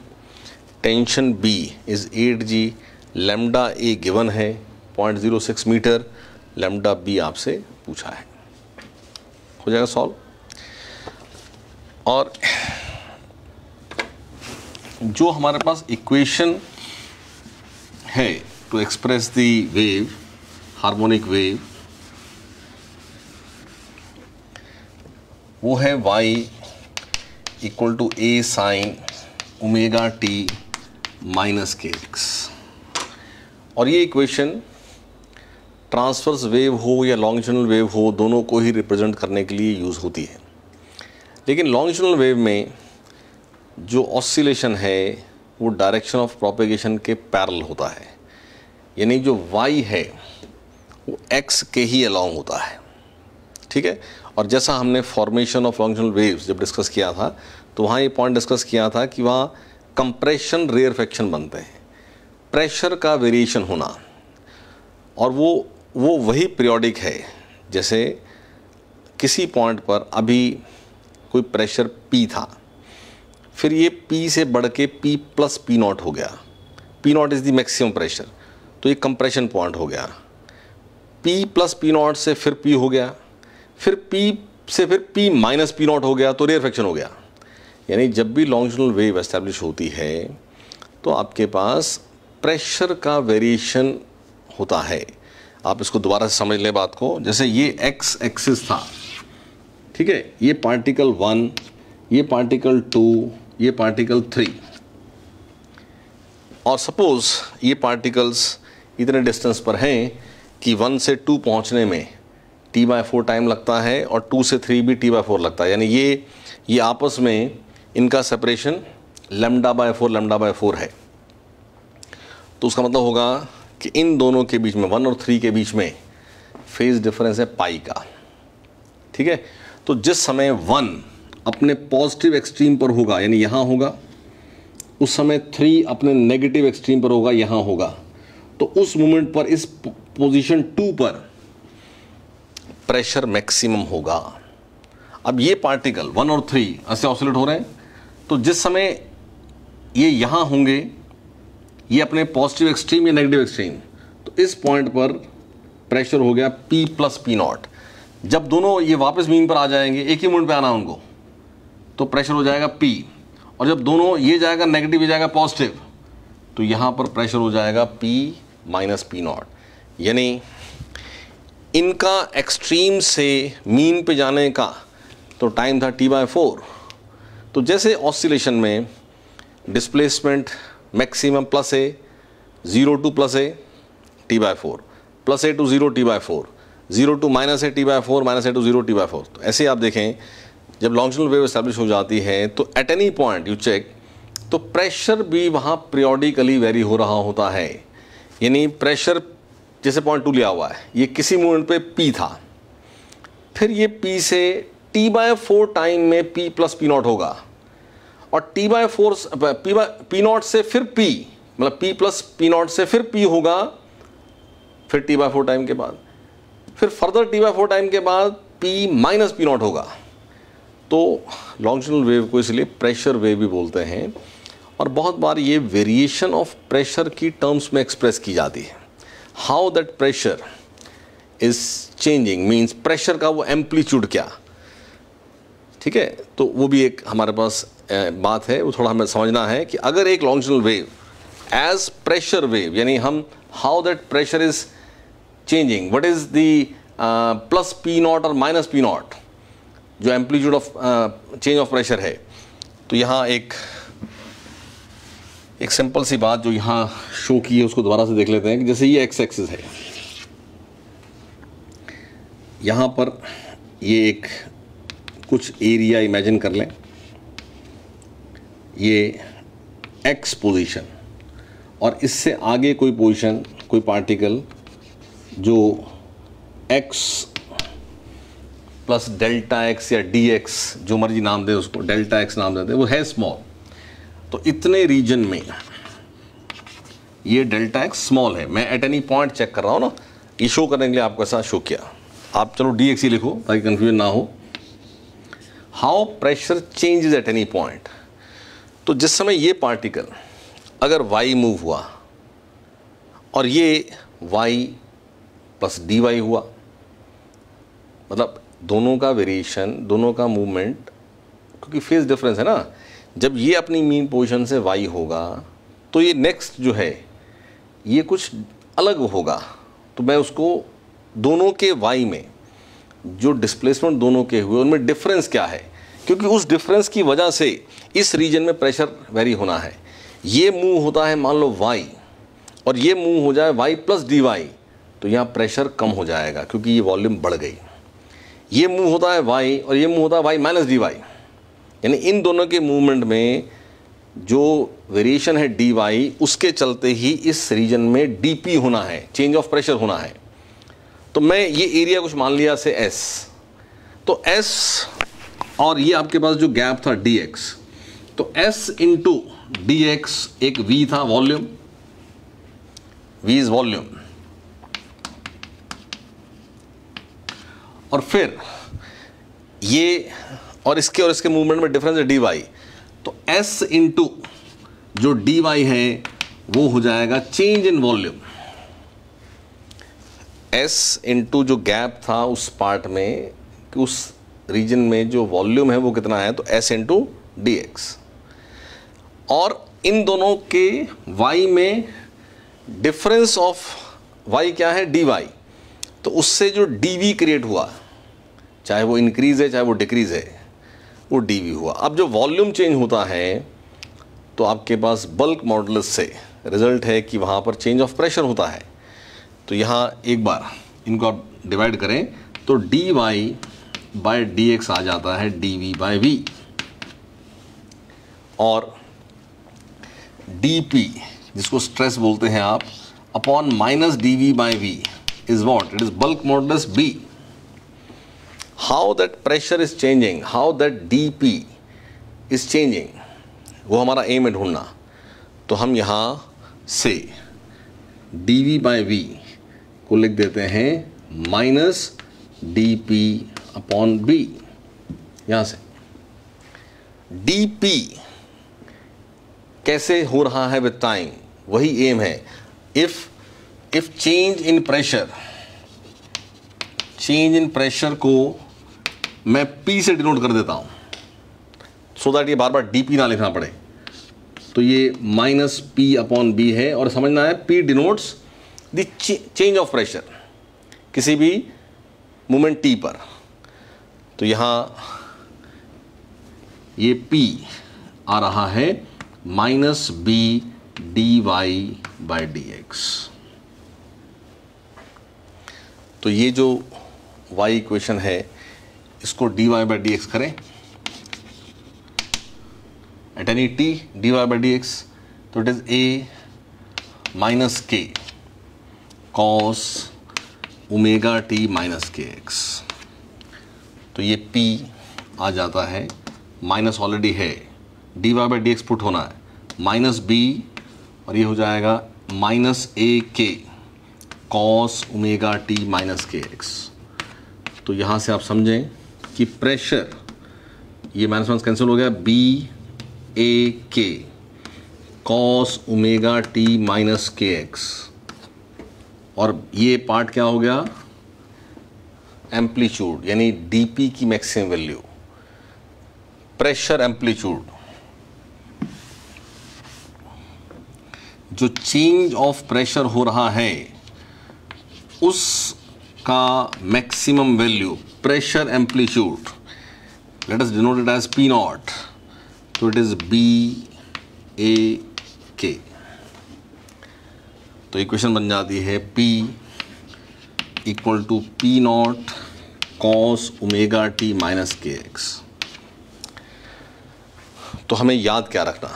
tension B is 8G, lambda A given है 0.06 मीटर, लैम्डा B आपसे पूछा है, हो जाएगा सॉल्व। और जो हमारे पास इक्वेशन है to express the wave, harmonic wave, वो है y equal to a sine omega t minus kx। और ये इक्वेशन ट्रांसवर्स वेव हो या लॉन्गिट्यूडनल वेव हो, दोनों को ही रिप्रेजेंट करने के लिए यूज़ होती है। लेकिन लॉन्गिट्यूडनल वेव में जो ऑसिलेशन है वो डायरेक्शन ऑफ प्रोपेगेशन के पैरेलल होता है, यानी जो y है वो x के ही अलोंग होता है, ठीक है। और जैसा हमने फॉर्मेशन ऑफ लॉन्गिट्यूडनल वेव्स जब डिस्कस किया था, तो वहाँ ये पॉइंट डिस्कस किया था कि वहाँ कंप्रेशन रेयरफेक्शन बनते हैं, प्रेशर का वेरिएशन होना, और वो वही पीरियोडिक है। जैसे किसी पॉइंट पर अभी कोई प्रेशर P था, फिर ये P से बढ़ के P प्लस P0 हो गया, P0 is the maximum pressure, तो ये कंप्रेशन पॉइंट हो गया। P प्लस P0 से फिर P हो गया, फिर P से फिर P माइनस P0 हो गया, तो रेयरफेक्शन हो गया। यानी जब भी लॉन्गिट्यूडनल वेव एस्टैब्लिश होती है तो आपके पास प्रेशर का वेरिएशन होता है। आप इसको दोबारा से समझ लें बात को। जैसे ये x एक्सिस था, ठीक है, ये पार्टिकल 1, ये पार्टिकल 2, ये पार्टिकल 3, और सपोज ये पार्टिकल्स इतने डिस्टेंस पर हैं कि 1 से 2 पहुंचने में T/4 टाइम लगता है और 2 से 3 भी T/4 लगता है, यानी ये आपस में इनका सेपरेशन λ/4 है। तो उसका मतलब होगा कि इन दोनों के बीच में 1 और 3 के बीच में फेज डिफरेंस है पाई का, ठीक है। तो जिस समय 1 अपने पॉजिटिव एक्सट्रीम पर होगा, यानी यहाँ होगा, उस समय 3 अपने नेगेटिव एक्सट्रीम पर होगा, यहाँ होगा, तो उस मोमेंट पर इस पोजीशन 2 पर प्रेशर मैक्सिमम होगा। अब ये पार्टिकल 1 और 3 ऐसे ऑसिलेट हो रहे हैं, तो जिस समय ये यहाँ होंगे, ये अपने पॉजिटिव एक्सट्रीम या नेगेटिव एक्सट्रीम, तो इस पॉइंट पर प्रेशर हो गया P प्लस P0। जब दोनों ये वापस मीन पर आ जाएंगे, एक ही मोमेंट पे आना उनको, तो प्रेशर हो जाएगा P, और जब दोनों ये जाएगा नेगेटिव, ये जाएगा पॉजिटिव, तो यहाँ पर प्रेशर हो जाएगा P माइनस P0। यानी इनका एक्सट्रीम से मीन पे जाने का तो टाइम था T/4। तो जैसे ऑसिलेशन में displacement maximum plus A, 0 to plus A T/4, plus A to 0 T/4, 0 to minus A T/4, minus A to 0 T/4। तो ऐसे आप देखें, जब लॉन्गिट्यूडनल वेव एस्टैब्लिश हो जाती है तो at any point you check, तो प्रेशर भी वहाँ पीरियोडिकली वेरी हो रहा होता है। यानी प्रेशर जैसे पॉइंट 2 लिया हुआ है, ये किसी मोमेंट पे P था, फिर ये P से T/4 टाइम में P प्लस P नॉट होगा, और T/4 P नॉट से फिर P, मतलब P प्लस P नॉट से फिर P होगा, फिर T/4 टाइम के बाद, फिर फर्दर T/4 टाइम के बाद P माइनस P नॉट होगा। तो लॉन्गिट्यूडनल वेव को इसलिए प्रेशर वेव भी बोलते हैं, और बहुत बार ये वेरिएशन ऑफ प्रेशर की टर्म्स में एक्सप्रेस की जाती है। How that pressure is changing means pressure का वो एम्पलीट्यूड क्या, ठीक है। तो वो भी एक हमारे पास बात है, वो थोड़ा हमें समझना है कि अगर एक longitudinal wave as pressure wave, यानी हम how that pressure is changing, what is the plus P naught और माइनस P नॉट, जो amplitude of change of pressure है। तो यहाँ एक सिंपल सी बात जो यहाँ शो की है उसको दोबारा से देख लेते हैं कि जैसे ये एक्स एक्सिस है, यहाँ पर ये एक कुछ एरिया इमेजिन कर लें, ये एक्स पोजीशन, और इससे आगे कोई पोजीशन, कोई पार्टिकल जो एक्स प्लस डेल्टा एक्स या डी एक्स, जो मर्जी नाम दे उसको, डेल्टा एक्स नाम देते हैं, वो है स्मॉल। तो इतने रीजन में ये डेल्टा एक्स स्मॉल है। मैं एट एनी पॉइंट चेक कर रहा हूँ ना, ये शो करने के लिए आपको ऐसा शो किया। आप चलो डी एक्स ही लिखो ताकि कंफ्यूजन ना हो। How pressure changes at any point, तो जिस समय ये पार्टिकल अगर y मूव हुआ और ये y प्लस dy हुआ, मतलब दोनों का वेरिएशन, दोनों का मूवमेंट, क्योंकि फेज डिफरेंस है ना, जब ये अपनी मीन पोजीशन से y होगा तो ये नेक्स्ट जो है ये कुछ अलग होगा। तो मैं उसको दोनों के y में जो डिस्प्लेसमेंट दोनों के हुए उनमें डिफरेंस क्या है, क्योंकि उस डिफरेंस की वजह से इस रीजन में प्रेशर वेरी होना है। ये मूव होता है मान लो y और ये मूव हो जाए y प्लस dy, तो यहाँ प्रेशर कम हो जाएगा क्योंकि ये वॉल्यूम बढ़ गई। ये मूव होता है y और ये मूव होता है y माइनस dy, यानी इन दोनों के मूवमेंट में जो वेरिएशन है dy, उसके चलते ही इस रीजन में dp होना है, चेंज ऑफ प्रेशर होना है। तो मैं ये एरिया कुछ मान लिया से s, तो s और ये आपके पास जो गैप था dx, तो s इंटू dx एक v था, वॉल्यूम, v इज वॉल्यूम, और फिर ये और इसके मूवमेंट में डिफरेंस है dy, तो s इंटू जो dy है वो हो जाएगा change in volume. s into जो गैप था उस पार्ट में, कि उस रीजन में जो वॉल्यूम है वो कितना है, तो s इंटू dx, और इन दोनों के y में डिफरेंस ऑफ y क्या है, dy, तो उससे जो dv क्रिएट हुआ, चाहे वो इंक्रीज है चाहे वो डिक्रीज है, वो dv हुआ। अब जो वॉल्यूम चेंज होता है तो आपके पास बल्क मॉडुलस से रिजल्ट है कि वहाँ पर चेंज ऑफ प्रेशर होता है। तो यहाँ एक बार इनको आप डिवाइड करें तो dy बाय dx आ जाता है dv बाय v, और dp जिसको स्ट्रेस बोलते हैं आप, upon minus dv by v is what, it is bulk modulus b। How that pressure is changing, how that dp is changing, वो हमारा एम है ढूंढना। तो हम यहाँ से dv बाय v को लिख देते हैं माइनस dp अपॉन b। यहाँ से dp कैसे हो रहा है विद टाइम, वही एम है। If change in pressure, change in pressure को मैं p से डिनोट कर देता हूं सो दैट ये बार बार dp ना लिखना पड़े। तो ये माइनस p अपॉन b है, और समझना है p denotes the change of pressure किसी भी मोमेंट t पर। तो यहाँ ये p आ रहा है minus b dy by dx। तो ये जो y इक्वेशन है इसको dy बाय dx करें at any t dy by dx, तो it is a minus k cos omega t minus kx। तो ये p आ जाता है, माइनस ऑलरेडी है, D Y by D X put होना है, माइनस बी, और ये हो जाएगा माइनस ए के कॉस ओमेगा टी माइनस के एक्स। तो यहाँ से आप समझें कि प्रेशर, ये माइनस माइनस कैंसिल हो गया, बी ए के कॉस ओमेगा टी माइनस के एक्स, और ये पार्ट क्या हो गया, एम्पलीट्यूड यानी डीपी की मैक्सिमम वैल्यू, प्रेशर एम्पलीट्यूड, जो चेंज ऑफ प्रेशर हो रहा है उसका maximum value, pressure amplitude, let us denote it as P naught, तो it is B A K. तो इक्वेशन बन जाती है P equal to P naught cos omega T minus के एक्स। तो हमें याद क्या रखना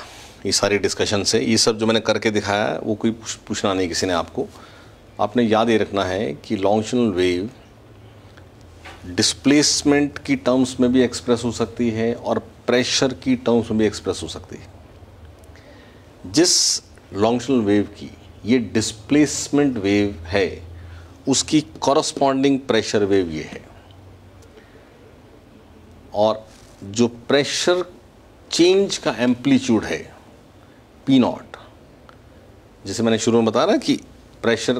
ये सारी डिस्कशन से, ये सब जो मैंने करके दिखाया है वो कोई पूछना नहीं किसी ने आपको, आपने याद ये रखना है कि लॉन्गिट्यूडिनल वेव डिस्प्लेसमेंट की टर्म्स में भी एक्सप्रेस हो सकती है और प्रेशर की टर्म्स में भी एक्सप्रेस हो सकती है। जिस लॉन्गिट्यूडिनल वेव की ये डिस्प्लेसमेंट वेव है उसकी कॉरस्पॉन्डिंग प्रेशर वेव ये है, और जो प्रेशर चेंज का एम्पलीट्यूड है पी नॉट, जैसे मैंने शुरू में बताया ना कि प्रेशर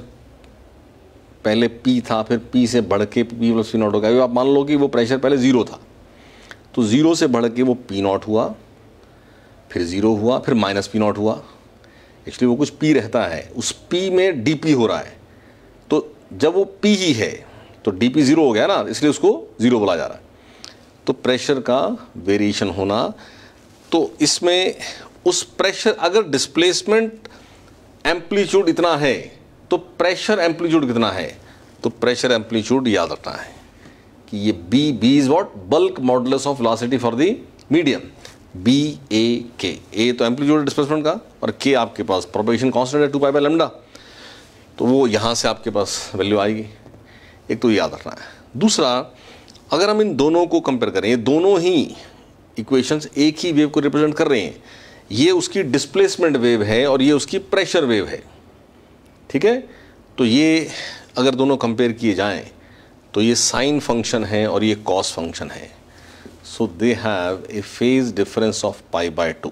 पहले P था, फिर P से बढ़ के P प्लस पी नॉट हो गया। आप मान लो कि वो प्रेशर पहले ज़ीरो था, तो ज़ीरो से बढ़ के वो पी नॉट हुआ, फिर ज़ीरो हुआ, फिर माइनस पी नॉट हुआ। एक्चुअली वो कुछ P रहता है, उस P में dP हो रहा है, तो जब वो P ही है तो dP ज़ीरो हो गया ना, इसलिए उसको ज़ीरो बोला जा रहा है। तो प्रेशर का वेरिएशन होना, तो इसमें उस प्रेशर, अगर डिस्प्लेसमेंट एम्पलीट्यूड इतना है तो प्रेशर एम्पलीट्यूड कितना है, तो प्रेशर एम्पलीट्यूड याद रखना है कि ये B is what, bulk modulus of velocity for the medium, B A K, A तो एम्पलीट्यूड डिस्प्लेसमेंट का, और के आपके पास प्रोपेगेशन कांस्टेंट है 2 पाई बाय लैम्डा, तो वो यहाँ से आपके पास वैल्यू आएगी। एक तो याद रखना है। दूसरा, अगर हम इन दोनों को कंपेयर करें, ये दोनों ही इक्वेशंस एक ही वेव को रिप्रेजेंट कर रहे हैं, ये उसकी डिस्प्लेसमेंट वेव है और ये उसकी प्रेशर वेव है, ठीक है। तो ये अगर दोनों कंपेयर किए जाएं तो ये साइन फंक्शन है और ये कॉस फंक्शन है, so they have a phase difference of pi by 2,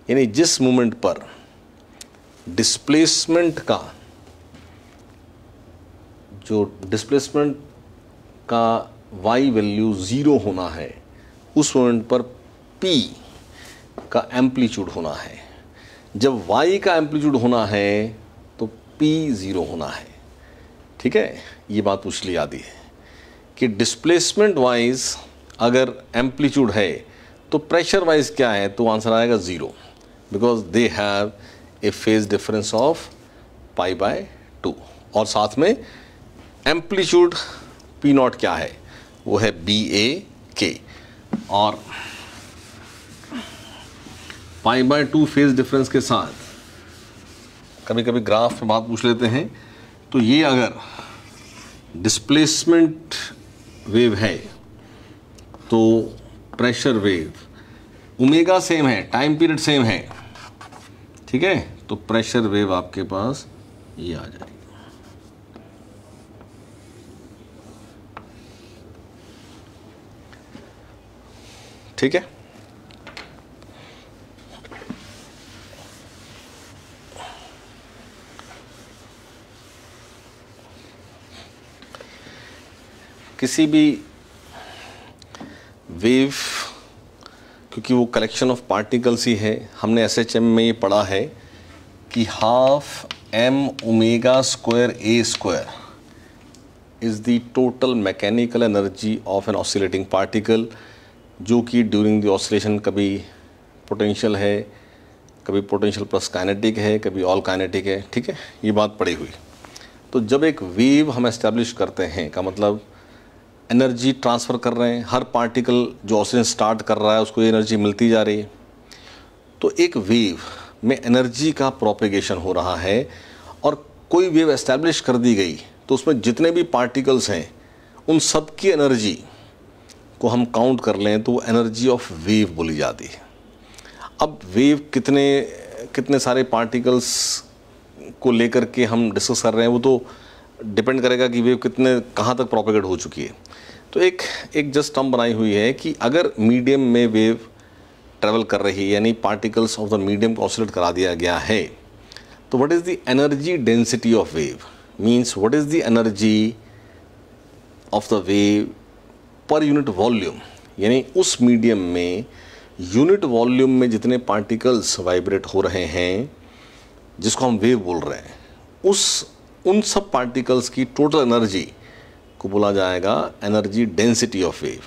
यानी जिस मोमेंट पर डिस्प्लेसमेंट का, जो डिस्प्लेसमेंट का y वैल्यू ज़ीरो होना है, उस मोमेंट पर P का एम्पलीट्यूड होना है। जब y का एम्पलीट्यूड होना है तो P ज़ीरो होना है, ठीक है। ये बात पूछ ली आती है कि डिस्प्लेसमेंट वाइज अगर एम्पलीट्यूड है तो प्रेशर वाइज क्या है, तो आंसर आएगा zero, because they have a phase difference of pi by 2, और साथ में एम्पलीट्यूड P नॉट क्या है, वो है बी ए के, और पाई बाय 2 फेज डिफरेंस के साथ कभी कभी ग्राफ में बात पूछ लेते हैं। तो ये अगर डिस्प्लेसमेंट वेव है तो प्रेशर वेव, ओमेगा सेम है, टाइम पीरियड सेम है, ठीक है, तो प्रेशर वेव आपके पास ये आ जाएगी। ठीक है, किसी भी वेव, क्योंकि वो कलेक्शन ऑफ पार्टिकल्स ही है, हमने एसएचएम में ये पढ़ा है कि half m omega square a square is the total mechanical energy of an oscillating particle, जो कि ड्यूरिंग द ऑसिलेशन कभी पोटेंशियल है, कभी पोटेंशियल प्लस काइनेटिक है, कभी ऑल काइनेटिक है, ठीक है, ये बात पड़ी हुई। तो जब एक वेव हम एस्टेब्लिश करते हैं का मतलब एनर्जी ट्रांसफ़र कर रहे हैं, हर पार्टिकल जो ऑसिलेशन स्टार्ट कर रहा है उसको ये एनर्जी मिलती जा रही है। तो एक वेव में एनर्जी का प्रोपेगेशन हो रहा है, और कोई वेव एस्टेब्लिश कर दी गई तो उसमें जितने भी पार्टिकल्स हैं उन सब की एनर्जी को हम काउंट कर लें तो एनर्जी ऑफ वेव बोली जाती है। अब वेव कितने सारे पार्टिकल्स को लेकर के हम डिस्कस कर रहे हैं वो तो डिपेंड करेगा कि वेव कहाँ तक प्रोपेगेट हो चुकी है। तो एक जस्ट टर्म बनाई हुई है कि अगर मीडियम में वेव ट्रेवल कर रही है, यानी पार्टिकल्स ऑफ द मीडियम को ऑसिलेट करा दिया गया है, तो what is the energy density of wave, means what is the energy of the wave per unit volume, यानी उस मीडियम में यूनिट वॉल्यूम में जितने पार्टिकल्स वाइब्रेट हो रहे हैं जिसको हम वेव बोल रहे हैं, उन सब पार्टिकल्स की टोटल एनर्जी को बोला जाएगा एनर्जी डेंसिटी ऑफ वेव।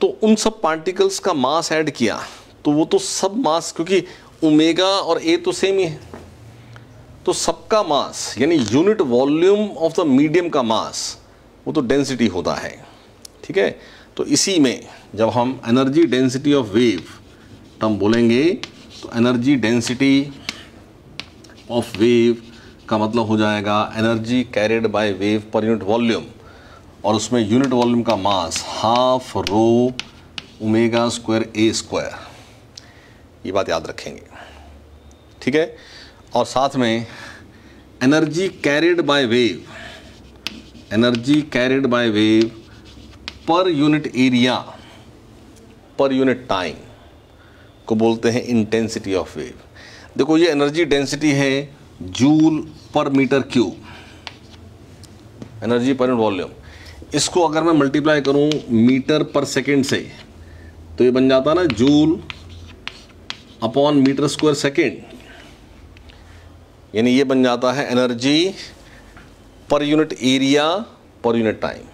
तो उन सब पार्टिकल्स का मास ऐड किया तो वो तो सब मास, क्योंकि ओमेगा और ए तो सेम ही है, तो सबका मास यानी unit volume of the medium का मास वो तो डेंसिटी होता है। ठीक है, तो इसी में जब हम energy density of wave term बोलेंगे तो एनर्जी डेंसिटी ऑफ वेव का मतलब हो जाएगा energy carried by wave per unit volume, और उसमें यूनिट वॉल्यूम का mass half rho omega square A square, ये बात याद रखेंगे। ठीक है, और साथ में energy carried by wave, energy carried by wave per unit area पर यूनिट टाइम को बोलते हैं इंटेंसिटी ऑफ वेव। देखो ये एनर्जी डेंसिटी है joule per metre cube, energy पर यूनिट वॉल्यूम। इसको अगर मैं मल्टीप्लाई करूं मीटर पर सेकेंड से तो ये बन जाता ना joule upon metre square second, यानी ये बन जाता है एनर्जी पर यूनिट एरिया पर यूनिट टाइम।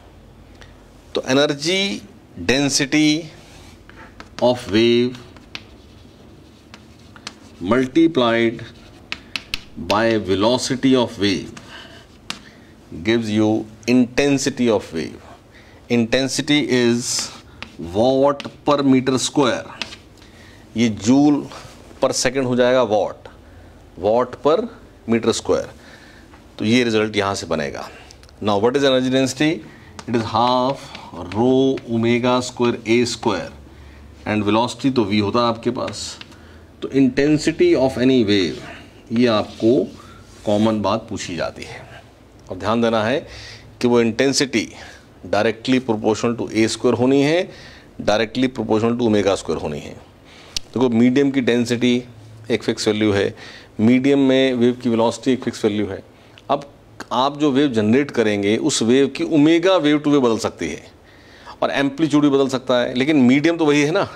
तो energy density of wave multiplied by velocity of wave gives you intensity of wave. Intensity is watt per meter square, ये जूल पर सेकेंड हो जाएगा वाट पर मीटर स्क्वायर। तो ये रिजल्ट यहाँ से बनेगा। Now what is energy density? It is half rho omega square A square, and velocity तो v होता है आपके पास। तो इंटेंसिटी ऑफ एनी वेव, ये आपको कॉमन बात पूछी जाती है, और ध्यान देना है कि वो intensity directly proportional to A square होनी है, directly proportional to omega square होनी है। देखो मीडियम की डेंसिटी एक फिक्स वैल्यू है, मीडियम में वेव की वेलोसिटी एक फिक्स वैल्यू है। अब आप जो वेव जनरेट करेंगे उस वेव की ओमेगा वेव टू वेव बदल सकती है और एम्पलीट्यूड भी बदल सकता है, लेकिन मीडियम तो वही है ना।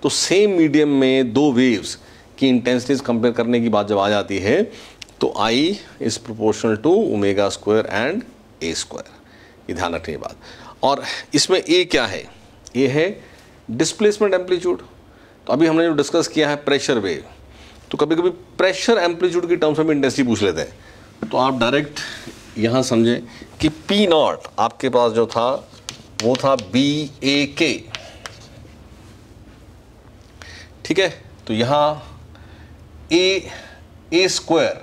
तो सेम मीडियम में दो वेव्स की इंटेंसिटीज कंपेयर करने की बात जब आ जाती है तो I is proportional to omega square and A square, ये ध्यान रखने की बात। और इसमें ए क्या है? ये है डिस्प्लेसमेंट एम्पलीट्यूड। तो अभी हमने जो डिस्कस किया है प्रेशर वेव, तो कभी कभी प्रेशर एम्पलीट्यूड की टर्म्स में भी इंटेंसिटी पूछ लेते हैं। तो आप डायरेक्ट यहाँ समझें कि पी नॉट आपके पास जो था वो था बी ए के, ठीक है। तो यहाँ ए स्क्वायर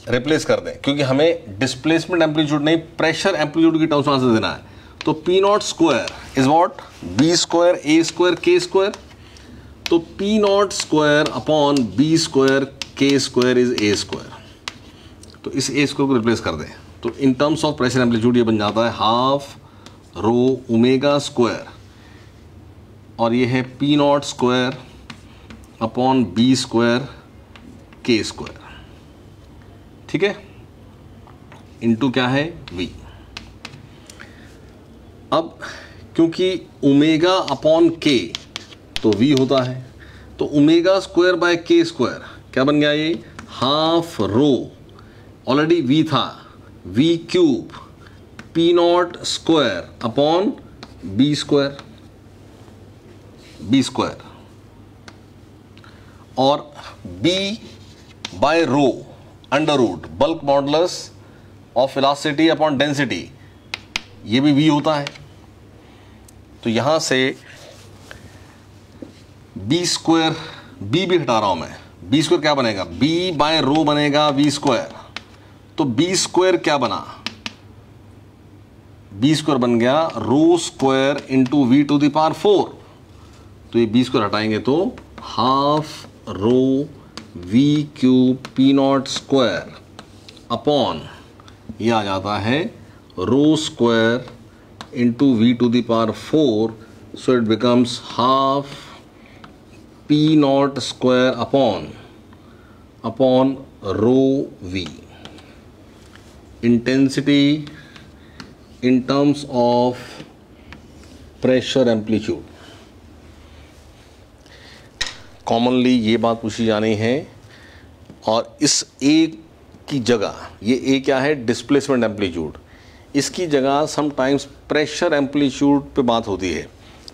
रिप्लेस कर दें, क्योंकि हमें डिस्प्लेसमेंट एम्पलीट्यूड नहीं प्रेशर एम्पलीट्यूड की टर्म्स में आंसर देना है। तो P naught square is what? B square A square K square. तो P naught square upon B square K square is A square. तो इस ए स्क्वायर को रिप्लेस कर दें, तो in terms of pressure amplitude ये बन जाता है हाफ रो ओमेगा स्क्वायर, और ये है P naught square upon B square K square, ठीक है, इनटू क्या है v। अब क्योंकि ओमेगा अपॉन के तो v होता है, तो omega square by K square क्या बन गया? ये हाफ रो, ऑलरेडी v था, v cube P naught square upon B square, और b by rho under root bulk modulus of velocity upon density, ये भी v होता है। तो यहां से b स्क्वायर, b भी हटा रहा हूं मैं, b स्क्वायर क्या बनेगा? b बाय रो बनेगा v स्क्वायर। तो b स्क्वायर क्या बना? बी स्क्वायर बन गया rho square into v to the power 4, तो ये बी स्क्वायर हटाएंगे तो half rho v cube P naught square upon ये आ जाता है rho square into v to the power 4, so it becomes half P naught square upon rho v. Intensity in terms of pressure amplitude. Commonly ये बात पूछी जानी है, और इस ए की जगह, ये ए क्या है, डिस्प्लेसमेंट एम्पलीट्यूड, इसकी जगह समटाइम्स प्रेशर एम्पलीट्यूड पे बात होती है.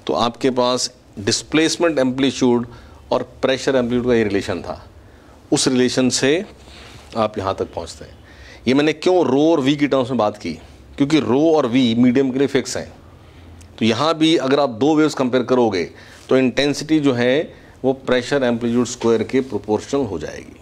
तो आपके पास डिस्प्लेसमेंट एम्पलीट्यूड और प्रेशर एम्पलीट्यूड का ये रिलेशन था, उस रिलेशन से आप यहाँ तक पहुँचते हैं. ये मैंने क्यों रो और वी की टर्म्स में बात की, क्योंकि रो और वी मीडियम के लिए फिक्स हैं. तो यहाँ भी अगर आप दो वेव्स कंपेयर करोगे तो इंटेंसिटी जो है वो प्रेशर एम्पलीट्यूड स्क्वायर के प्रोपोर्शनल हो जाएगी.